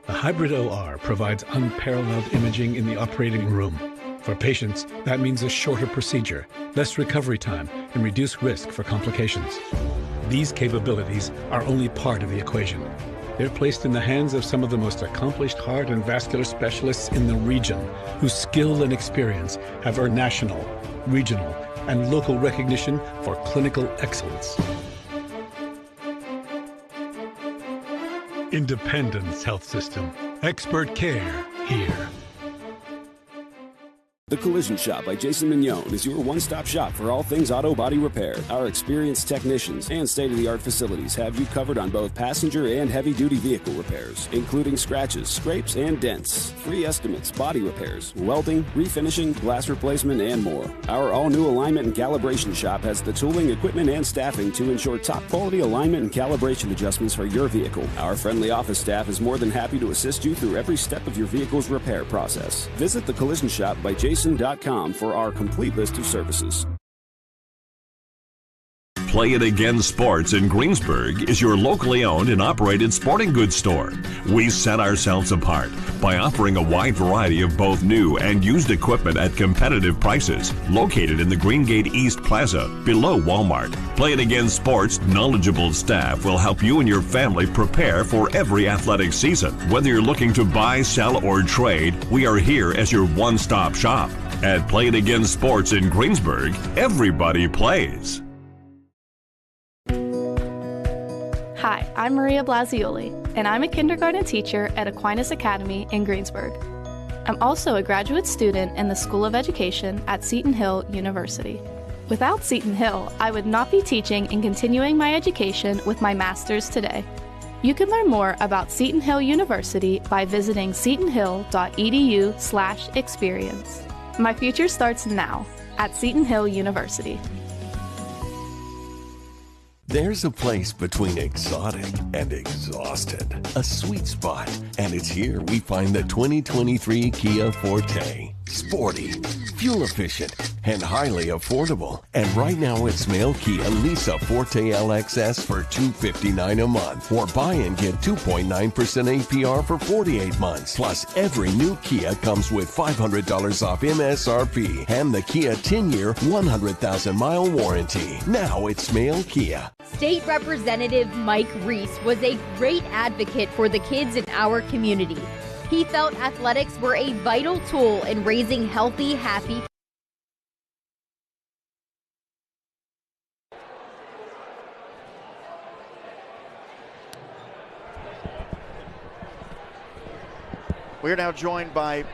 S8: The hybrid OR provides unparalleled imaging in the operating room. For patients, that means a shorter procedure, less recovery time, and reduced risk for complications. These capabilities are only part of the equation. They're placed in the hands of some of the most accomplished heart and vascular specialists in the region, whose skill and experience have earned national, regional, and local recognition for clinical excellence. Independence Health System. Expert care here.
S3: The Collision Shop by Jason Mignone is your one-stop shop for all things auto body repair. Our experienced technicians and state-of-the-art facilities have you covered on both passenger and heavy-duty vehicle repairs, including scratches, scrapes, and dents, free estimates, body repairs, welding, refinishing, glass replacement, and more. Our all-new alignment and calibration shop has the tooling, equipment, and staffing to ensure top-quality alignment and calibration adjustments for your vehicle. Our friendly office staff is more than happy to assist you through every step of your vehicle's repair process. Visit the Collision Shop by Jason for our complete list of services.
S4: Play It Again Sports in Greensburg is your locally owned and operated sporting goods store. We set ourselves apart by offering a wide variety of both new and used equipment at competitive prices. Located in the Greengate East Plaza, below Walmart, Play It Again Sports' knowledgeable staff will help you and your family prepare for every athletic season. Whether you're looking to buy, sell, or trade, we are here as your one-stop shop. At Play It Again Sports in Greensburg, everybody plays.
S9: Hi, I'm Maria Blasioli, and I'm a kindergarten teacher at Aquinas Academy in Greensburg. I'm also a graduate student in the School of Education at Seton Hill University. Without Seton Hill, I would not be teaching and continuing my education with my master's today. You can learn more about Seton Hill University by visiting setonhill.edu/experience. My future starts now at Seton Hill University.
S10: There's a place between exotic and exhausted, a sweet spot, and it's here we find the 2023 Kia Forte. Sporty, fuel efficient, and highly affordable. And right now at Smale Kia, lease a Forte LXS for $259 a month, or buy and get 2.9% APR for 48 months. Plus, every new Kia comes with $500 off MSRP and the Kia 10-year, 100,000-mile warranty. Now at Smale Kia.
S11: State Representative Mike Reese was a great advocate for the kids in our community. He felt athletics were a vital tool in raising healthy, happy.
S1: We are now joined by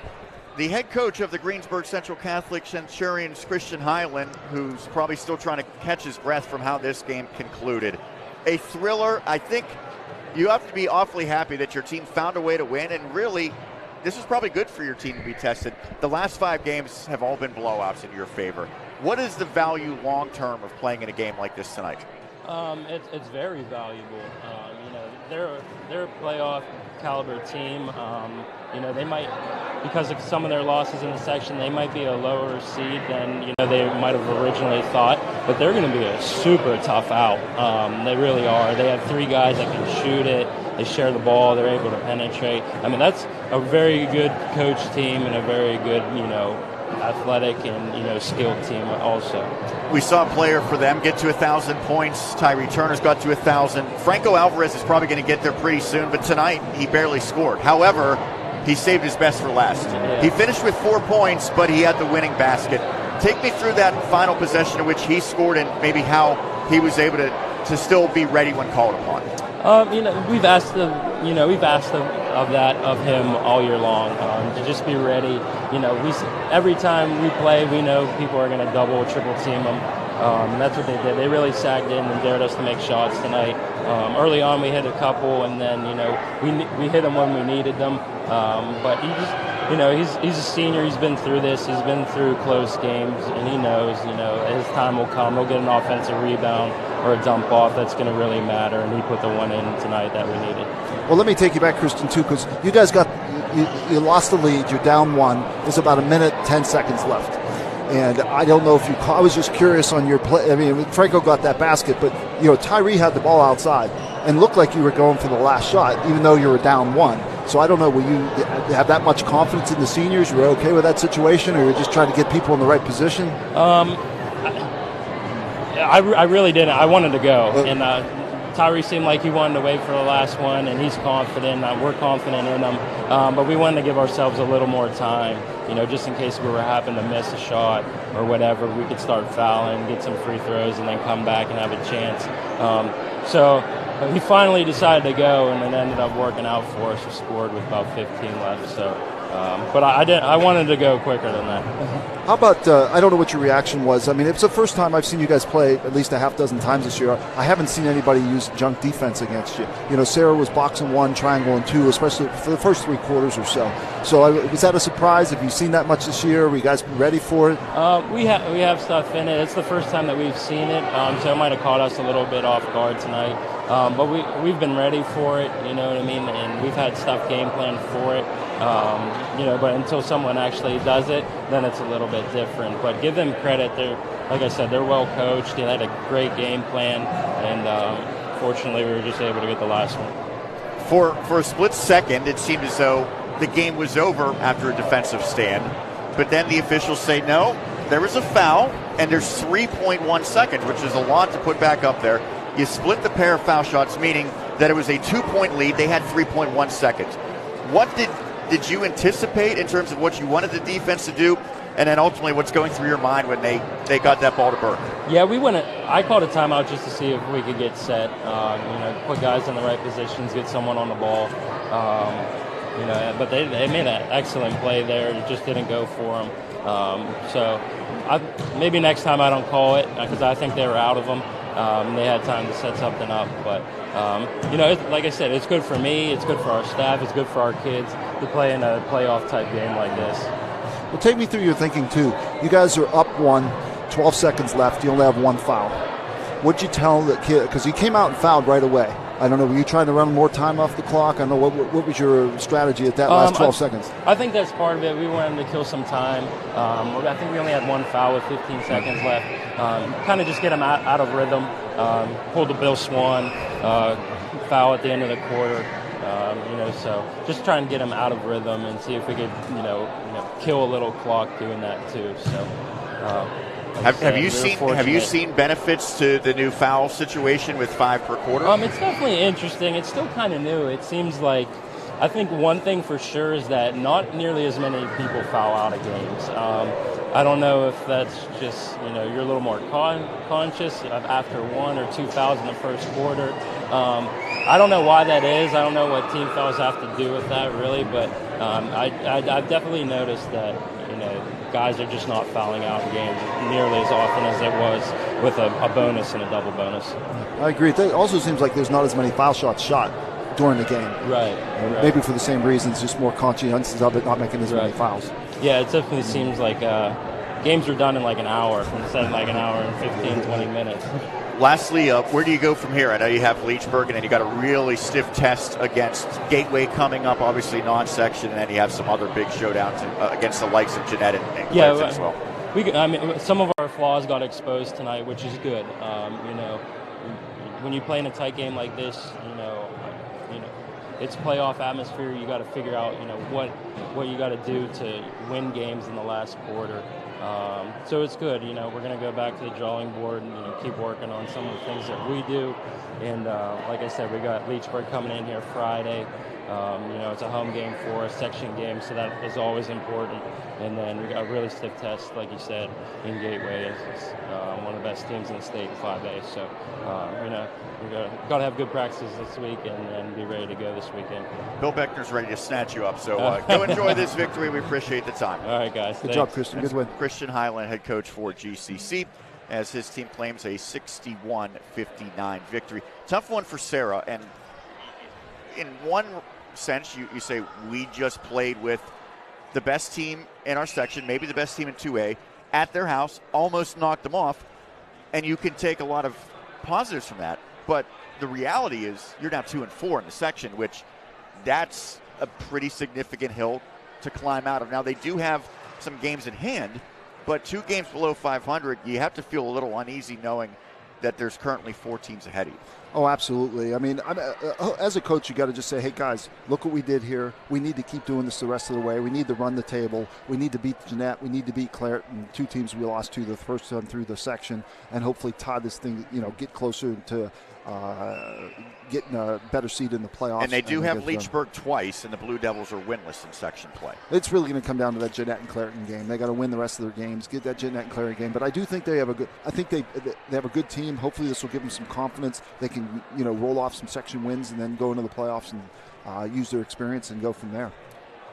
S1: the head coach of the Greensburg Central Catholic Centurions, Christian Highland, who's probably still trying to catch his breath from how this game concluded. A thriller. I think you have to be awfully happy that your team found a way to win, and really, this is probably good for your team to be tested. The last 5 games have all been blowouts in your favor. What is the value long-term of playing in a game like this tonight?
S14: It's very valuable. They're a playoff caliber team. They might, because of some of their losses in the section, they might be a lower seed than they might have originally thought. But they're going to be a super tough out. They really are. They have 3 guys that can shoot it. They share the ball. They're able to penetrate. I mean, that's a very good coach team and a very good, athletic and skilled team also.
S1: We saw a player for them get to 1,000 points. Tyree Turner's got to 1,000. Franco Alvarez is probably going to get there pretty soon, but tonight he barely scored. However, he saved his best for last. Yeah. He finished with 4 points, but he had the winning basket. Take me through that final possession in which he scored and maybe how he was able to to still be ready when called upon?
S14: We've asked of that of him all year long, to just be ready. Every time we play, we know people are going to double or triple team him. That's what they did. They really sagged in and dared us to make shots tonight. Early on, we hit a couple, and then we hit them when we needed them. But he just, he's a senior. He's been through this. He's been through close games, and he knows, his time will come. He'll get an offensive rebound or a dump off that's going to really matter, and he put the one in tonight that we needed.
S2: Well, let me take you back, Kristen, too, because you guys you lost the lead. You're down 1. There's about 1 minute, 10 seconds left. And I don't know if you I was just curious on your play. I mean, Franco got that basket, but, Tyree had the ball outside and looked like you were going for the last shot, even though you were down 1. So I don't know, will you have that much confidence in the seniors? You were okay with that situation, or you were just trying to get people in the right position?
S14: I really didn't. I wanted to go. And Tyree seemed like he wanted to wait for the last one, and he's confident. We're confident in him. But we wanted to give ourselves a little more time, just in case we were happen to miss a shot or whatever. We could start fouling, get some free throws, and then come back and have a chance. So he finally decided to go, and it ended up working out for us. We scored with about 15 left. So, but I wanted to go quicker than that.
S2: How about, I don't know what your reaction was. I mean, it's the first time I've seen you guys play at least a half dozen times this year. I haven't seen anybody use junk defense against you. Serra was boxing 1, triangle and 2, especially for the first 3 quarters or so. So was that a surprise? Have you seen that much this year? Were you guys ready for it?
S14: We have stuff in it. It's the first time that we've seen it, so it might have caught us a little bit off guard tonight. But we've been ready for it, you know what I mean? And we've had stuff game planned for it. But until someone actually does it, then it's a little bit different. But give them credit. Like I said, they're well coached. They had a great game plan, and fortunately, we were just able to get the last one.
S1: For a split second, it seemed as though the game was over after a defensive stand. But then the officials say, no, there was a foul, and there's 3.1 seconds, which is a lot to put back up there. You split the pair of foul shots, meaning that it was a 2-point lead. They had 3.1 seconds. What did you anticipate in terms of what you wanted the defense to do, and then ultimately what's going through your mind when they got that ball to Burke?
S14: Yeah, I called a timeout just to see if we could get set, put guys in the right positions, get someone on the ball. But they made an excellent play there. It just didn't go for them. So maybe next time I don't call it, because I think they were out of them. They had time to set something up, but like I said, it's good for me, it's good for our staff, it's good for our kids to play in a playoff type game like this.
S2: Well, take me through your thinking too. You guys are up 1, 12 seconds left. You only have 1 foul. What'd you tell the kid? Because he came out and fouled right away. I don't know. Were you trying to run more time off the clock? I don't know. What was your strategy at that last 12 seconds?
S14: I think that's part of it. We wanted to kill some time. I think we only had 1 foul with 15 seconds left. Kind of just get him out of rhythm. Pulled the Bill Swan foul at the end of the quarter. So just try and get him out of rhythm and see if we could, kill a little clock doing that too. So.
S1: Have you seen benefits to the new foul situation with 5 per quarter?
S14: It's definitely interesting. It's still kind of new. It seems like, I think one thing for sure is that not nearly as many people foul out of games. I don't know if that's just, you're a little more conscious after 1 or 2 fouls in the first quarter. I don't know why that is. I don't know what team fouls have to do with that really, but I've definitely noticed that, guys are just not fouling out in games nearly as often as it was with a bonus and a double bonus.
S2: I agree. It also seems like there's not as many foul shots shot during the game.
S14: Right.
S2: Maybe for the same reasons, just more conscientious of it, not making as many fouls.
S14: Yeah, it definitely seems like games are done in like an hour instead of like an hour and 15, 20 minutes.
S1: Lastly, where do you go from here? I know you have Leechburg, and then you got a really stiff test against Gateway coming up, obviously non-section, and then you have some other big showdowns against the likes of Jeanette and Clinton as well.
S14: Some of our flaws got exposed tonight, which is good. When you play in a tight game like this, it's playoff atmosphere. You got to figure out, what you got to do to win games in the last quarter. So it's good. We're going to go back to the drawing board and keep working on some of the things that we do. And like I said, we got Leechburg coming in here Friday. It's a home game for us, section game, so that is always important. And then we got a really stiff test, like you said, in Gateway. It's one of the best teams in the state in 5A. So, we've got to have good practices this week and be ready to go this weekend.
S1: Bill Beckner's ready to snatch you up, so go enjoy this victory. We appreciate the time.
S14: All right, guys.
S2: Good job, Christian. Good win.
S1: Christian Highland, head coach for GCC, as his team claims a 61-59 victory. Tough one for Serra, and in one sense, you say we just played with the best team in our section, maybe the best team in 2A, at their house, almost knocked them off, and you can take a lot of positives from that. But the reality is you're now 2-4 in the section, which that's a pretty significant hill to climb out of. Now, they do have some games in hand, but 2 games below 500, you have to feel a little uneasy knowing that there's currently 4 teams ahead of you.
S2: Oh, absolutely. I mean, as a coach, you got to just say, hey, guys, look what we did here. We need to keep doing this the rest of the way. We need to run the table. We need to beat Jeanette. We need to beat Clareton, 2 teams we lost to the first time through the section, and hopefully tie this thing, get closer to getting a better seed in the playoffs.
S1: And they do have Leechburg twice, and the Blue Devils are winless in section play.
S2: It's really going to come down to that Jeanette and Clareton game. They got to win the rest of their games, get that Jeanette and Clareton game. But I do think they have a good. I think they have a good team. Hopefully, this will give them some confidence. They can roll off some section wins and then go into the playoffs and use their experience and go from there.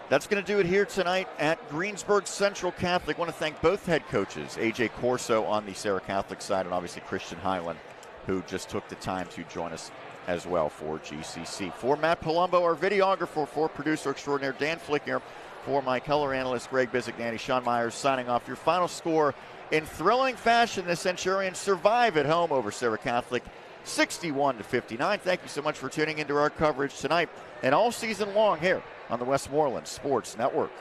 S1: That's going to do it here tonight at Greensburg Central Catholic. I want to thank both head coaches, A.J. Corso on the Serra Catholic side and obviously Christian Highland, who just took the time to join us as well for GCC. For Matt Palumbo, our videographer, for producer extraordinaire Dan Flickinger, for my color analyst Greg Bizignani, Sean Myers signing off. Your final score: in thrilling fashion, the Centurions survive at home over Serra Catholic, 61-59. Thank you so much for tuning into our coverage tonight and all season long here on the Westmoreland Sports Network.